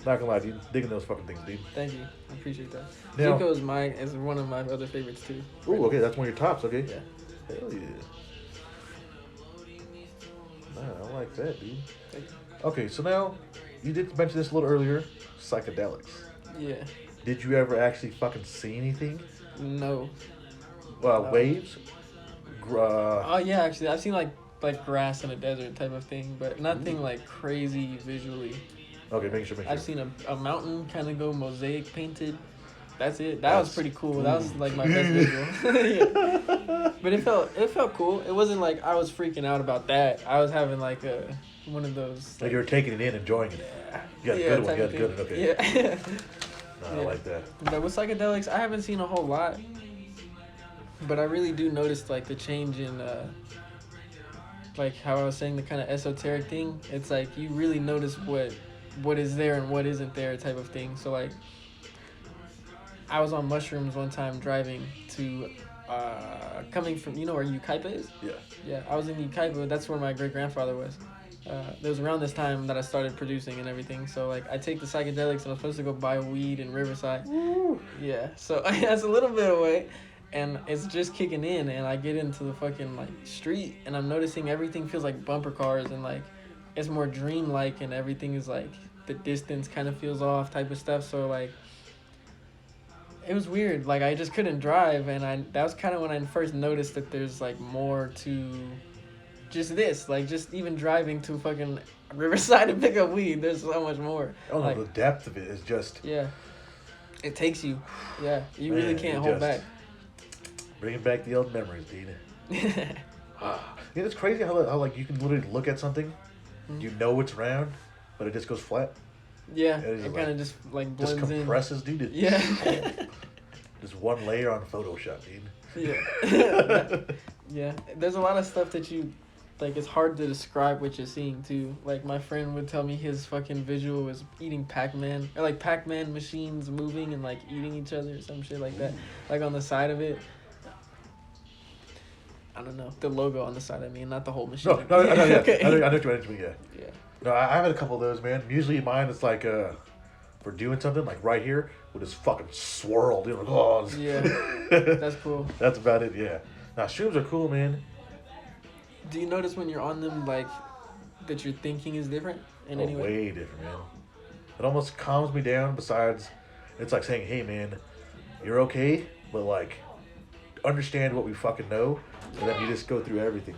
not gonna lie, dude, digging those fucking things, dude. Thank you. I appreciate that. Now, Zuko is one of my other favorites too. Ooh, okay, that's one of your tops, okay? Yeah. Hell yeah. Nah, I like that, dude. Thank you. Okay, so now, you did mention this a little earlier, psychedelics. Yeah. Did you ever actually fucking see anything? No. Waves? Oh yeah, actually, I've seen like grass in a desert type of thing, but nothing like crazy visually. Okay, make sure. I've seen a mountain kind of go mosaic painted. That's it. That was pretty cool. That was like my best visual. Yeah. But it felt cool. It wasn't like I was freaking out about that. I was having like one of those. Like you were taking it in, enjoying it. You got a good one. You got a good one. Okay. Yeah. No, I like that. But with psychedelics, I haven't seen a whole lot. But I really do notice like the change in like how I was saying, the kind of esoteric thing. It's like you really notice what is there and what isn't there type of thing. So like I was on mushrooms one time driving to coming from, you know where Yucaipa is? Yeah, I was in Yucaipa. That's where my great grandfather was. It was around this time that I started producing and everything. So like I take the psychedelics and I'm supposed to go buy weed in Riverside. Woo. Yeah, so that's a little bit away. And it's just kicking in, and I get into the fucking like street, and I'm noticing everything feels like bumper cars, and like it's more dreamlike, and everything is like the distance kind of feels off type of stuff. So like it was weird. Like I just couldn't drive, and that was kind of when I first noticed that there's like more to just this. Like just even driving to fucking Riverside to pick up weed, there's so much more. Oh like, no, the depth of it is just. Yeah, it takes you. Yeah, you really can't hold back. Bringing back the old memories, dude. Yeah, it's crazy how like you can literally look at something, you know it's round, but it just goes flat. Yeah, it kind of just like blends just compresses, in. dude. Yeah. Just one layer on Photoshop, dude. Yeah. Yeah, there's a lot of stuff that you, like, it's hard to describe what you're seeing too. Like my friend would tell me his fucking visual was eating Pac-Man, or like Pac-Man machines moving and like eating each other or some shit like that, like on the side of it. I don't know. The logo on the side, I mean, not the whole machine. No, yeah. Okay. I know what you mean, yeah. Yeah. No, I had a couple of those, man. Usually mine is like, for doing something, like right here, would just fucking swirl, dude. Like, oh. Yeah. That's cool. That's about it, yeah. Now, shrooms are cool, man. Do you notice when you're on them, like, that your thinking is different in any way? Way different, man. It almost calms me down, besides, it's like saying, hey, man, you're okay, but, like, understand what we fucking know, and then you just go through everything.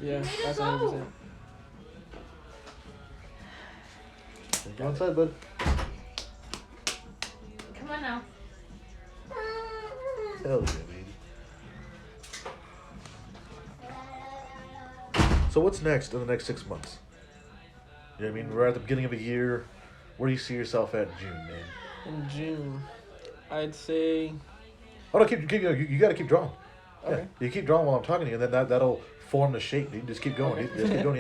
Yeah, that's 100%. Go inside, bud. Come on now. Hell yeah, baby. So what's next in the next 6 months? You know what I mean? We're at the beginning of a year. Where do you see yourself at in June, man? In June, I'd say... Oh, no, you got to keep drawing. Okay. Yeah, you keep drawing while I'm talking to you, and then that'll form the shape, dude. Just keep going, Okay. dude. Just keep going,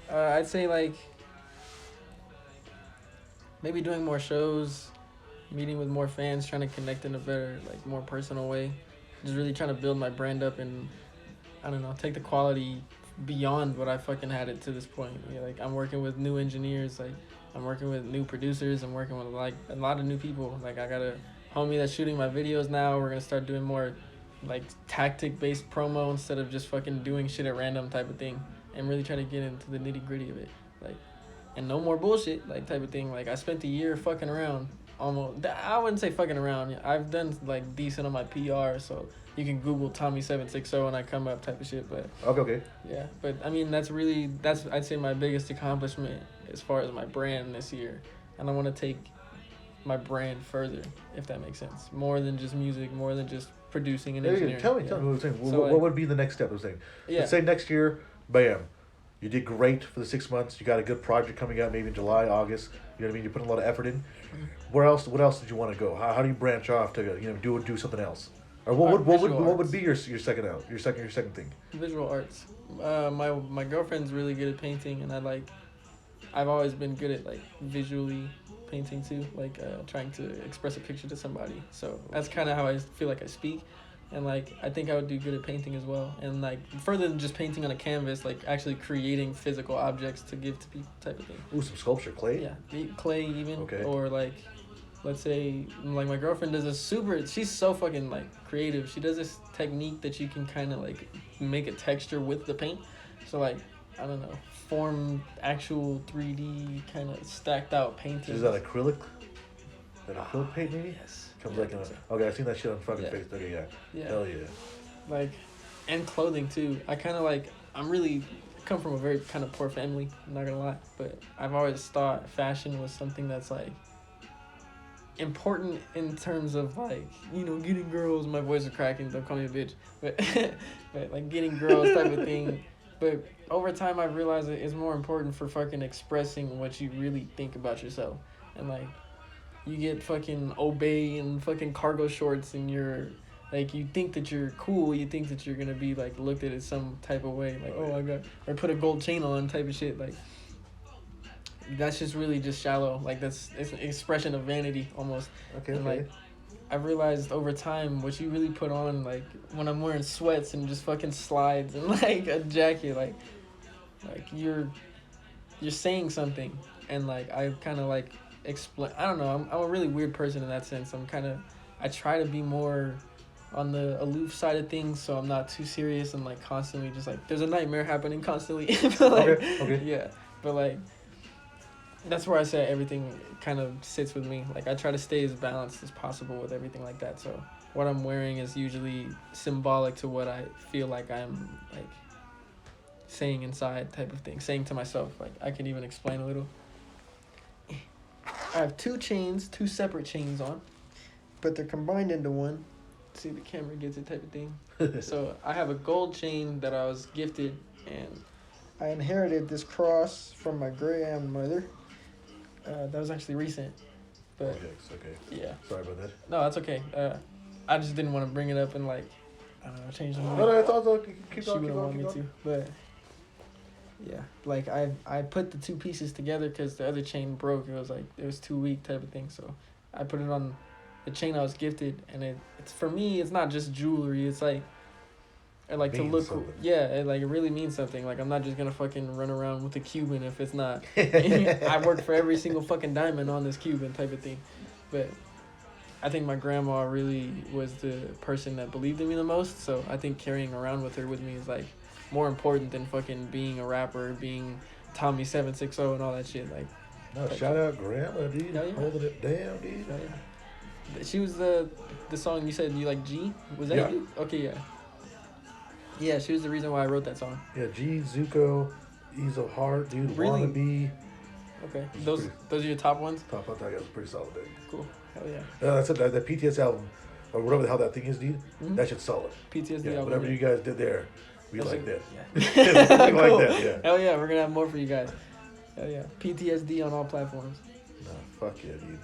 yeah. I'd say, like, maybe doing more shows, meeting with more fans, trying to connect in a better, like, more personal way. Just really trying to build my brand up and, I don't know, take the quality beyond what I fucking had it to this point. Yeah, like, I'm working with new engineers, like, I'm working with new producers, I'm working with, like, a lot of new people. Like, I got a homie that's shooting my videos now. We're gonna start doing more, like, tactic-based promo instead of just fucking doing shit at random type of thing, and really try to get into the nitty-gritty of it, like, and no more bullshit, like, type of thing. Like, I spent a year fucking around, almost. I wouldn't say fucking around. I've done, like, decent on my PR, so you can Google Tommy760 and I come up type of shit, but Okay. yeah, but I mean, that's I'd say my biggest accomplishment as far as my brand this year, and I want to take my brand further, if that makes sense. More than just music, more than just producing and engineering. Tell me what I'm saying. So, what would be the next step? I'm saying. Yeah. Let's say next year, bam, you did great for the 6 months. You got a good project coming out, maybe in July, August. You know what I mean? You're putting a lot of effort in. Where else? What else did you want to go? How do you branch off to do something else? Or what would be your second out? Your second thing? Visual arts. My girlfriend's really good at painting, and I've always been good at, like, visually painting too, like, trying to express a picture to somebody. So that's kind of how I feel like I speak. And like I think I would do good at painting as well. And like further than just painting on a canvas, like actually creating physical objects to give to people type of thing. Ooh, some sculpture, clay. Yeah, clay even. Okay. Or like, let's say like my girlfriend does a super. She's so fucking like creative. She does this technique that you can kind of like make a texture with the paint. So like I don't know, form actual 3D kind of stacked out paintings. Is that acrylic? That acrylic paint maybe? Yes. Comes Yeah, like I in think a, okay, I've seen that shit on fucking Yeah. Facebook. Okay, yeah. Yeah. Hell yeah. Like, and clothing too. I kind of like, I'm really come from a very kind of poor family, I'm not gonna lie, but I've always thought fashion was something that's like important in terms of like, you know, getting girls. My voice is cracking, don't call me a bitch, but but like getting girls type of thing. But over time I realized that it's more important for fucking expressing what you really think about yourself. And like you get fucking Obey and fucking cargo shorts and you're like, you think that you're cool, you think that you're gonna be like looked at as some type of way, like, oh I got, or put a gold chain on type of shit. Like that's just really just shallow. Like it's an expression of vanity almost. Okay, And okay. like I've realized over time what you really put on, like when I'm wearing sweats and just fucking slides and like a jacket, like you're saying something. And like I kind of like explain, I don't know, I'm a really weird person in that sense. I try to be more on the aloof side of things, so I'm not too serious and like constantly just like there's a nightmare happening constantly. But, like, Okay. yeah, but like that's where I say everything kind of sits with me. Like I try to stay as balanced as possible with everything like that. So what I'm wearing is usually symbolic to what I feel like I'm like saying inside type of thing, saying to myself. Like I can even explain a little. I have two separate chains on, but they're combined into one. See, the camera gets it type of thing. So I have a gold chain that I was gifted, and I inherited this cross from my grandmother. That was actually recent, but Okay. yeah. Sorry about that. No, that's okay. I just didn't want to bring it up and like, I don't know, change the mood. No, I thought so. Keep She going, wouldn't want me to, but yeah, like I put the two pieces together because the other chain broke. It was too weak type of thing. So I put it on the chain I was gifted, and it's for me. It's not just jewelry. It's like I like to Means look. something. Yeah, it really means something. Like I'm not just gonna fucking run around with a Cuban if it's not. I worked for every single fucking diamond on this Cuban type of thing, but I think my grandma really was the person that believed in me the most. So I think carrying around with her with me is like more important than fucking being a rapper, being Tommy760 and all that shit. Like, No, shout out grandma, dude. Hell yeah. Holding it down, dude. oh, yeah. She was the song you said you like G? Was that Yeah. you? Okay, yeah. Yeah, she was the reason why I wrote that song. Yeah, G, Zuko, Ease of Heart, dude. Really? Wannabe. Okay, It's those pretty- are your top ones. Top of that, was pretty solid, dude. Cool. Hell yeah. That's it. That PTS album, or whatever the hell that thing is, dude. Mhm. That shit's solid. PTSD Yeah, album. whatever yeah. you guys did there, we That's like that. it. Yeah. We like Cool. that, yeah. Hell yeah, we're gonna have more for you guys. Hell yeah. PTSD on all platforms. No, fuck yeah, dude.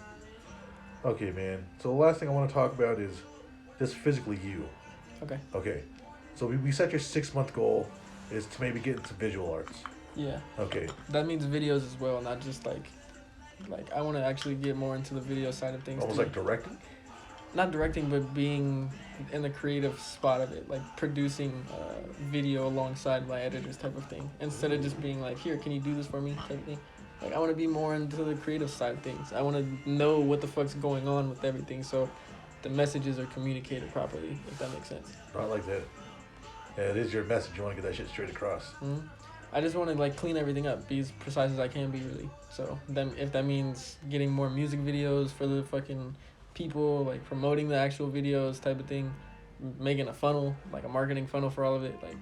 Okay, man. So the last thing I want to talk about is just physically you. Okay. Okay. So we set your 6-month goal is to maybe get into visual arts. Yeah. Okay. That means videos as well, not just like I want to actually get more into the video side of things. Almost too. like directing. Not directing, but being in the creative spot of it, like producing video alongside my editors type of thing, instead of just being like, here, can you do this for me type of thing. Like I want to be more into the creative side of things. I want to know what the fuck's going on with everything, so the messages are communicated properly, if that makes sense. Not like that. Yeah, it is your message. You want to get that shit straight across. Mm-hmm. I just want to like clean everything up, be as precise as I can be, really. So then, if that means getting more music videos for the fucking people, like promoting the actual videos type of thing, making a funnel, like a marketing funnel for all of it, like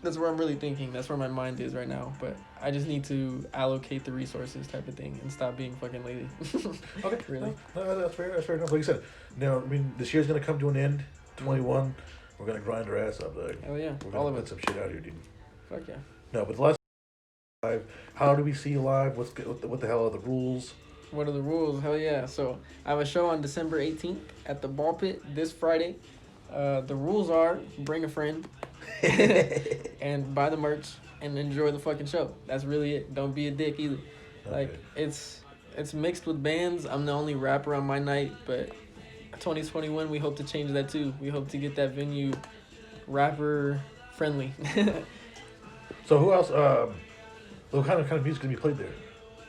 that's where I'm really thinking. That's where my mind is right now. But I just need to allocate the resources type of thing and stop being fucking lazy. Okay. Really. No, that's fair. That's fair enough. Like you said, now, I mean, this year's going to come to an end. 21. We're going to grind our ass up. Like, Hell yeah, we're all going of to put it. some shit out here, dude. Fuck yeah. No, but the last live, how do we see you live? What the hell are the rules? What are the rules? Hell yeah. So I have a show on December 18th at the Ball Pit this Friday. The rules are bring a friend and buy the merch and enjoy the fucking show. That's really it. Don't be a dick either. Like Okay. it's mixed with bands. I'm the only rapper on my night, but 2021, we hope to change that too. We hope to get that venue rapper friendly. So who else? What kind of music can be played there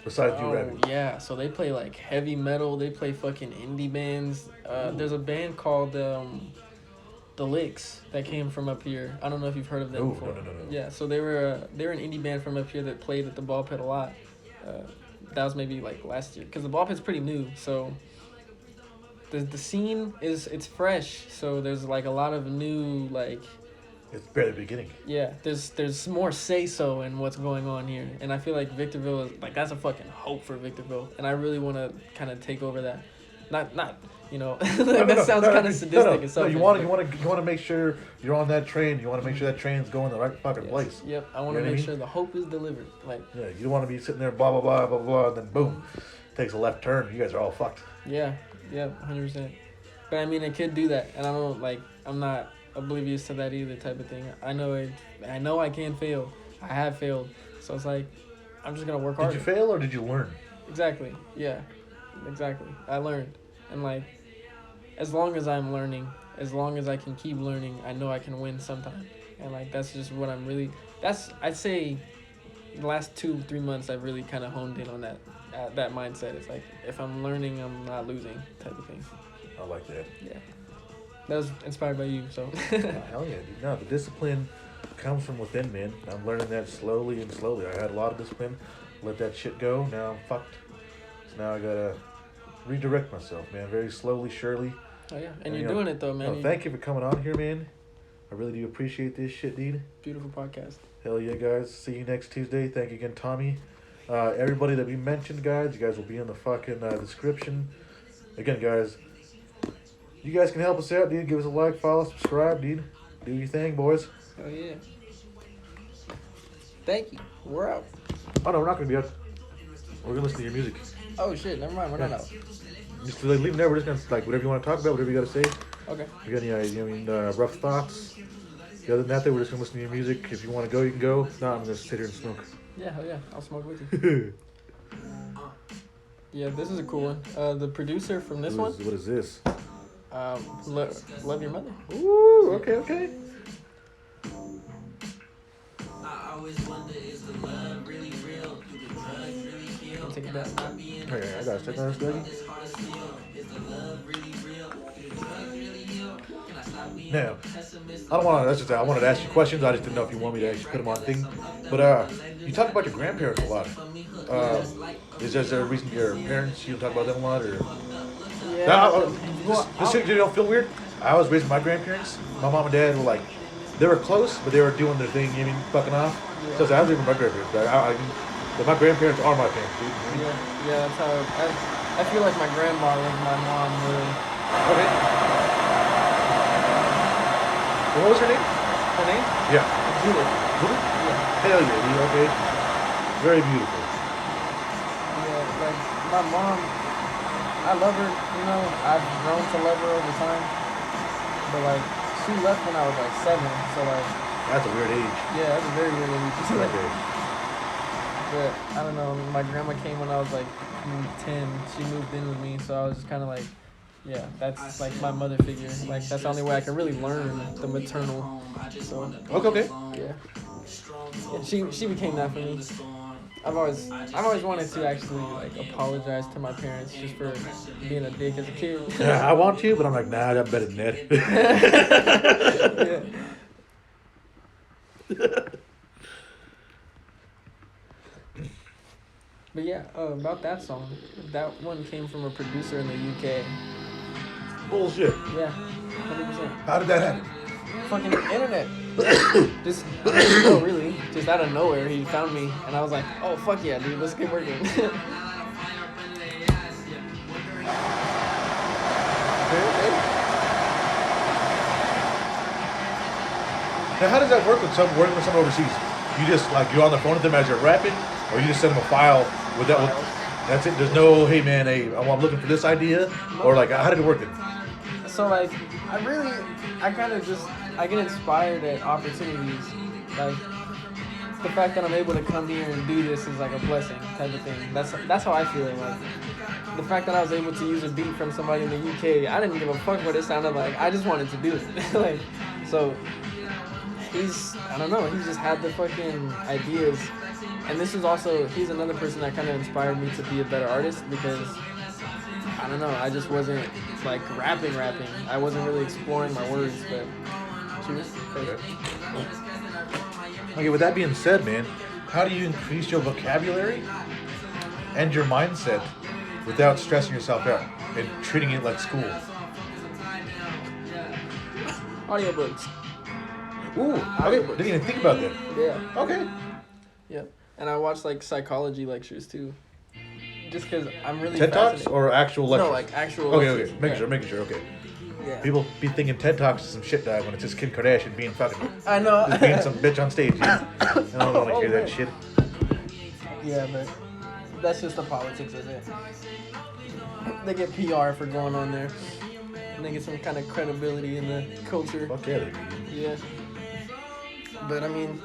besides you rapping? Yeah, so they play like heavy metal. They play fucking indie bands. There's a band called The Licks that came from up here. I don't know if you've heard of them before. No. Yeah, so they were an indie band from up here that played at the Ball Pit a lot. That was maybe like last year because the Ball Pit's pretty new. So the scene it's fresh. So there's like a lot of new like. It's barely the beginning. Yeah, there's more say so in what's going on here, and I feel like Victorville is like that's a fucking hope for Victorville, and I really want to kind of take over that. Not you know that sounds kind of sadistic and stuff. You want to make sure you're on that train. You want to make sure that train's going the right fucking place. Yep, I want to make sure the hope is delivered. Like yeah, you don't want to be sitting there blah blah blah blah blah, and then boom, takes a left turn. You guys are all fucked. Yeah, 100%. But I mean, it could do that, and I'm not oblivious to that either type of thing. I know I can fail. I have failed, so it's like I'm just gonna work harder. Did you fail or did you learn? Exactly. Yeah. Exactly. I learned, and like as long as I'm learning, as long as I can keep learning, I know I can win sometime. And like that's just what I'm really. I'd say the last 2-3 months I've really kind of honed in on that mindset. It's like if I'm learning, I'm not losing type of thing. I like that. Yeah. That was inspired by you, so. Hell yeah, dude. No, the discipline comes from within, man. I'm learning that slowly and slowly. I had a lot of discipline, let that shit go. Now I'm fucked. So now I gotta redirect myself, man. Very slowly, surely. Oh yeah, and you're doing it though, man. No, thank you for coming on here, man. I really do appreciate this shit, dude. Beautiful podcast. Hell yeah, guys. See you next Tuesday. Thank you again, Tommy. Everybody that we mentioned, guys, you guys will be in the fucking description. Again, guys. You guys can help us out, dude. Give us a like, follow, subscribe, dude. Do your thing, boys. Oh, yeah. Thank you. We're out. Oh, no, we're not going to be out. We're going to listen to your music. Oh, shit. Never mind. We're not out. Just leave them there. We're just going to, like, whatever you want to talk about, whatever you got to say. Okay. You got any rough thoughts? Other than that, we're just going to listen to your music. If you want to go, you can go. If not, I'm going to sit here and smoke. Yeah, hell yeah. I'll smoke with you. Yeah, this is a cool one. The producer from this one. What is this? Love Your Mother. Ooh, okay. I always wonder, is the love really real? Do the drugs really heal? I'll take it Can I back. stop being Okay, I gotta check on this, baby. It's hard to feel. Is the love really real? Do the drugs really heal? Can I stop being Now, pessimist? I don't want to. That's just. I wanted to ask you questions. I just didn't know if you want me to actually put them on thing. But you talk about your grandparents a lot. Is there a reason your parents? You don't talk about them a lot, or? Yeah. This shit, you don't feel weird. I was raised with my grandparents. My mom and dad were like, they were close, but they were doing their thing, you mean, fucking off. Yeah. So I was living with my grandparents. But my grandparents are my parents, dude. Yeah, that's how I feel like my grandma was my mom, really. Okay. What was her name? Her name? Yeah. Judith. Judith? Yeah. Hell yeah, dude. Okay. Very beautiful. Yeah, like my mom, I love her, you know, I've grown to love her over time. But like, she left when I was like 7, so like. That's a weird age. Yeah, that's a very weird age. Okay. But I don't know, my grandma came when I was like 10. She moved in with me, so I was just kind of like, yeah, that's like my mother figure. Like, that's the only way I can really learn the maternal. So, Okay. yeah, she became that for me. I've always wanted to actually like apologize to my parents just for being a dick as a kid. Yeah, I want to, but I'm like, nah, I got better than that. Yeah. But yeah, about that song, that one came from a producer in the UK. Bullshit. Yeah, 100%. How did that happen? Fucking internet. Just, no, really, just out of nowhere, he found me, and I was like, oh, fuck yeah, dude, let's get working. Now, how does that work with working with someone overseas? You just like you're on the phone with them as you're rapping, or you just send them a file with that. That's it. There's no, hey man, hey, I'm looking for this idea, or like, how did it work then? So like, I kind of just, I get inspired at opportunities. Like, the fact that I'm able to come here and do this is like a blessing type of thing. That's how I feel. Like, the fact that I was able to use a beat from somebody in the UK, I didn't give a fuck what it sounded like. I just wanted to do it. Like, so I don't know, he's just had the fucking ideas. And this is also, he's another person that kind of inspired me to be a better artist because, I don't know, I just wasn't like rapping. I wasn't really exploring my words, but cheers. Okay, with that being said, man, how do you increase your vocabulary and your mindset without stressing yourself out and treating it like school? Audiobooks. Ooh, okay, didn't even think about that. Yeah. Okay. Yeah. And I watch like psychology lectures too. Just because I'm really TED Talks fascinated. or actual lectures? No, like actual Okay, lectures. okay, making sure, okay. Yeah. People be thinking TED Talks is some shit dog when it's just Kim Kardashian being fucking, I know. just being some bitch on stage. Dude. I don't want to hear that man. shit. Yeah, but that's just the politics of it. They get PR for going on there. And they get some kind of credibility in the culture. Fuck yeah, they do. Yeah. But I mean,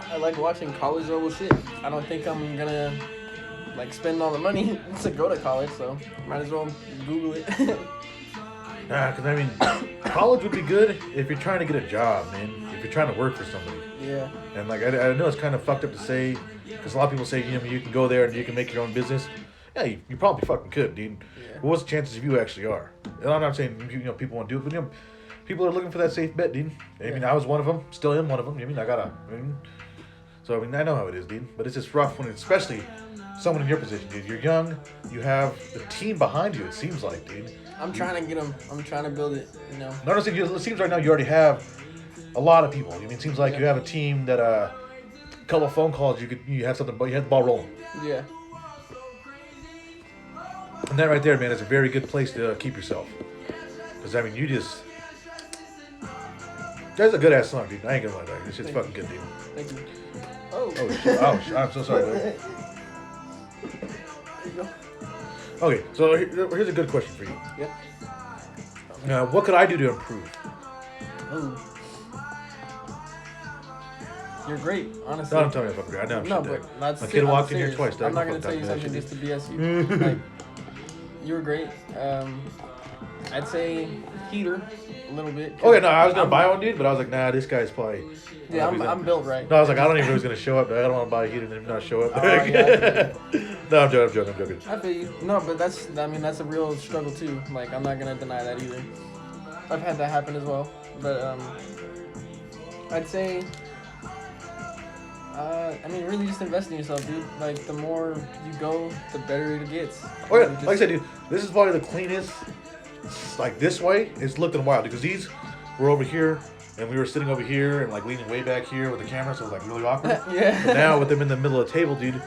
I like watching college level shit. I don't think I'm gonna like spend all the money to go to college, so might as well Google it. Nah, because I mean, college would be good if you're trying to get a job, man. If you're trying to work for somebody. Yeah. And like, I know it's kind of fucked up to say, because a lot of people say, you know, you can go there and you can make your own business. Yeah, you probably fucking could, dude. Yeah. What's the chances if you actually are? And I'm not saying, you know, people want to do it, but, you know, people are looking for that safe bet, dude. I mean, I was one of them, still am one of them. I mean, so, I mean, I know how it is, dude. But it's just rough when, especially someone in your position, dude. You're young, you have the team behind you, it seems like, dude. I'm trying to get them. I'm trying to build it, you know. Notice it seems right now you already have a lot of people. I mean, it seems like you have a team that a couple of phone calls you have something, but you have the ball rolling. Yeah. And that right there, man, is a very good place to keep yourself. Because I mean, that's a good ass song, dude. I ain't gonna lie to you. This shit's fucking good, dude. Thank you. Oh. Oh shit! Oh, I'm so sorry, dude. There you go. Okay, so here's a good question for you. Yep. Now, what could I do to improve? Oh. You're great, honestly. Don't tell me if I'm great. I know I'm No, shit, but dog. that's My kid walked in here serious. twice, dog. I'm not gonna Don't tell you fucking something that just to BS you. Like, you were great. I'd say heater a little bit. Oh yeah, no, I was gonna buy one, dude, but I was like, nah, this guy's probably. Yeah, I'm built right. No, I was like, I don't even know who's gonna show up. Dog. I don't want to buy a heater and then not show up. Oh, yeah, No, I'm joking. I feel you. No, but that's a real struggle too. Like, I'm not gonna deny that either. I've had that happen as well. But I'd say, I mean, really just invest in yourself, dude. Like, the more you go, the better it gets. Oh yeah, like I said, dude, this is probably the cleanest. Like this way, it's looking wild because these were over here and we were sitting over here and like leaning way back here with the camera, so it was like really awkward. Yeah. But now with them in the middle of the table, dude,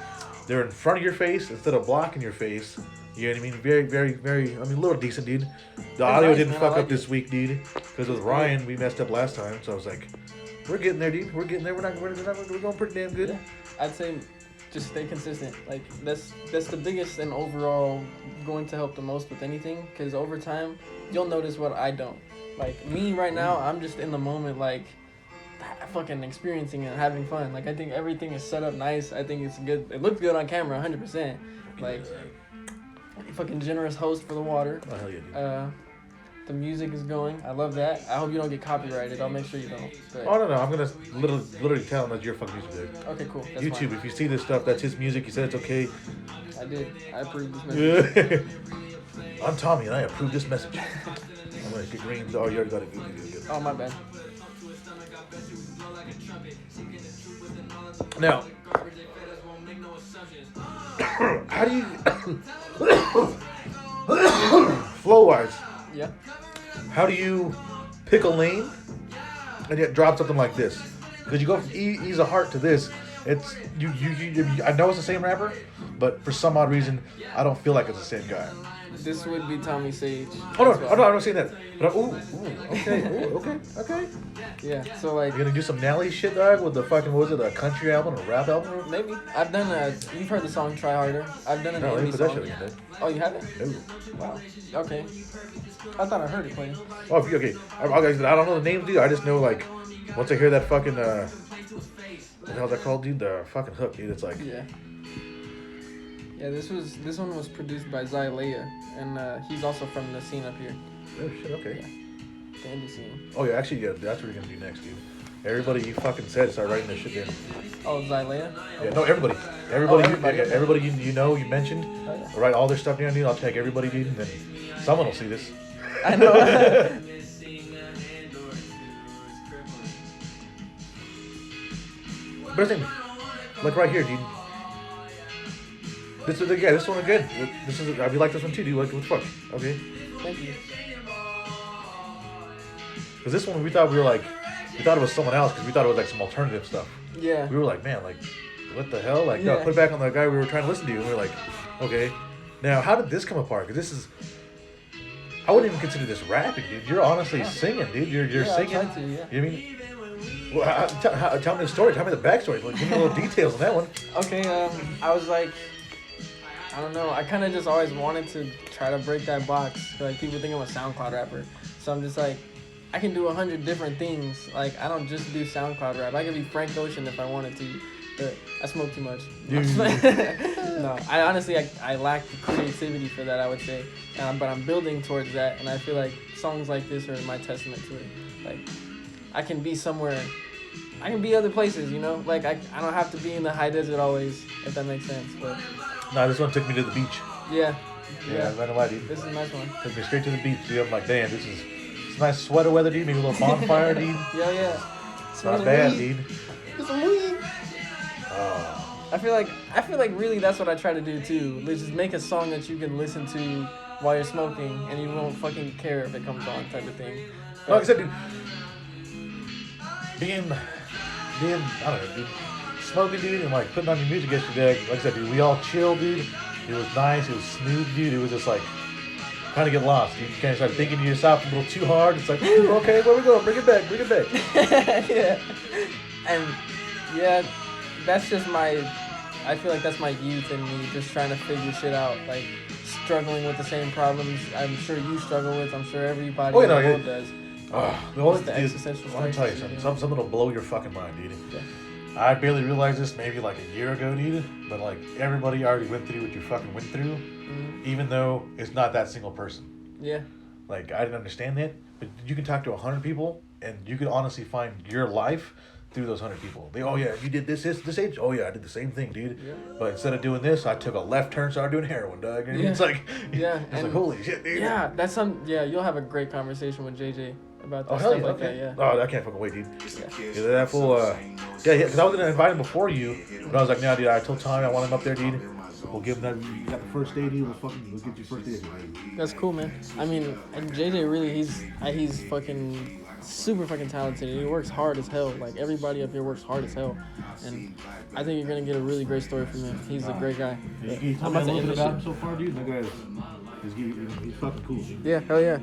they're in front of your face instead of blocking your face. You know what I mean? Very, very, very. I mean, a little decent, dude. The audio nice, didn't man. fuck I like up this week, dude, because with Ryan we messed up last time. So I was like, we're getting there, dude. We're getting there. We're going pretty damn good. Yeah. I'd say just stay consistent. Like, that's the biggest and overall going to help the most with anything, because over time you'll notice what I don't. Like, me right now, I'm just in the moment, like, fucking experiencing it and having fun. Like, I think everything is set up nice. I think it's good. It looks good on camera, 100%. Like, fucking generous host for the water. Oh hell yeah, dude. The music is going. I love that. I hope you don't get copyrighted. I'll make sure you don't. But, Oh no, I'm gonna literally tell him that's your fucking music, dude. okay, cool. That's YouTube, fine. if you see this stuff, that's his music. He said it's okay. I did. I approved this message. I'm Tommy, and I approve this message. I'm gonna get green. Oh, you already got it. Good. Oh, my bad. Now, how do you flow-wise? Yeah. How do you pick a lane and yet drop something like this? Because you go from Ease a Heart to this. It's you. I know it's the same rapper, but for some odd reason, I don't feel like it's the same guy. This would be Tommy Sage. Oh no, as well. I'm not saying that. But okay. Yeah, so like, You're gonna do some Nelly shit, dog, with the fucking, what was it, a country album or a rap album? maybe. I've done you've heard the song Try Harder. I've done an No, they indie put that song. shit again, dude. Oh, you haven't? No. Wow. Okay. I thought I heard it playing. Oh, okay. I don't know the names, dude. I just know, like, once I hear that fucking, what the hell's that called, dude? The fucking hook, dude. It's like, Yeah, Yeah, this one was produced by Zylea, and he's also from the scene up here. Oh shit, okay. Yeah. The indie scene. Oh yeah, actually, yeah, that's what we're gonna do next, dude. Everybody you fucking said, start writing this shit down. Oh, Zylea? Yeah, no, everybody. Everybody you know, you mentioned, Oh, yeah. write all their stuff down, dude. I'll tag everybody, dude, and then someone will see this. I know. But I think, like right here, dude. This is this one again. This is I like this one too, dude. Like what the fuck? Okay. Thank you. Because this one we thought it was someone else because we thought it was like some alternative stuff. Yeah. We were like, man, like what the hell? Like Yeah. no, put it back on the guy we were trying to listen to, and we were like, okay. Now how did this come apart? Because this is. I wouldn't even consider this rapping, dude. You're honestly singing, dude. You're Yeah, singing. I tried to, yeah. You know what I mean? Well, tell me the story. Tell me the backstory. Like, give me a little details on that one. Okay, I was like, I don't know. I kind of just always wanted to try to break that box. Like, people think I'm a SoundCloud rapper. So I'm just like, I can do 100 different things. Like, I don't just do SoundCloud rap. I could be Frank Ocean if I wanted to. But I smoke too much. No, I honestly, I lack the creativity for that, I would say. But I'm building towards that. And I feel like songs like this are my testament to it. Like, I can be somewhere. I can be other places, you know? Like, I don't have to be in the high desert always, if that makes sense. But Nah, this one took me to the beach. yeah. Yeah, I'm not gonna lie, dude. This is a nice one. Took me straight to the beach, dude. I'm like, damn, this is nice sweater weather, dude. Maybe a little bonfire, dude. Yeah. It's not bad, dude. Get some weed. Oh. I feel like really that's what I try to do too. Let's just make a song that you can listen to while you're smoking and you won't fucking care if it comes on, type of thing. Like I said, dude, being, I don't know, dude, smoking, dude, and like putting on your music yesterday, like I said, dude, we all chill, dude. It was nice, it was smooth, dude. It was just like, kind of get lost, dude. You kind of start thinking to yourself a little too hard. It's like, ooh, okay, where we go? Bring it back. Yeah. And yeah, that's just I feel like that's my youth and me just trying to figure shit out, like struggling with the same problems I'm sure you struggle with. I'm sure everybody in the world does. The only the existential I want to tell you something that'll blow your fucking mind, dude. Yeah. I barely realized this maybe like a year ago, dude, but like everybody already went through what you fucking went through, even though it's not that single person. Yeah. Like, I didn't understand that, but you can talk to 100 people, and you can honestly find your life through those 100 people. Oh yeah, you did this age? Oh yeah, I did the same thing, dude. Yeah. But instead of doing this, I took a left turn, started doing heroin, dog. And it's like, it's like, holy shit, dude. Yeah, you'll have a great conversation with JJ about that stuff like okay. that, yeah. Oh, I can't fucking wait, dude. Yeah, that fool, because I was going to invite him before you, but I was like, nah, dude, I told Tommy I want him up there, dude. We'll give him that, you got the first day, dude, we'll get you first day. That's cool, man. I mean, and JJ really, he's fucking super fucking talented, and he works hard as hell. Like, everybody up here works hard as hell, and I think you're gonna get a really great story from him. He's a great guy. You told me a little bit about him so far, dude. That guy he's fucking cool, dude. Yeah, hell yeah.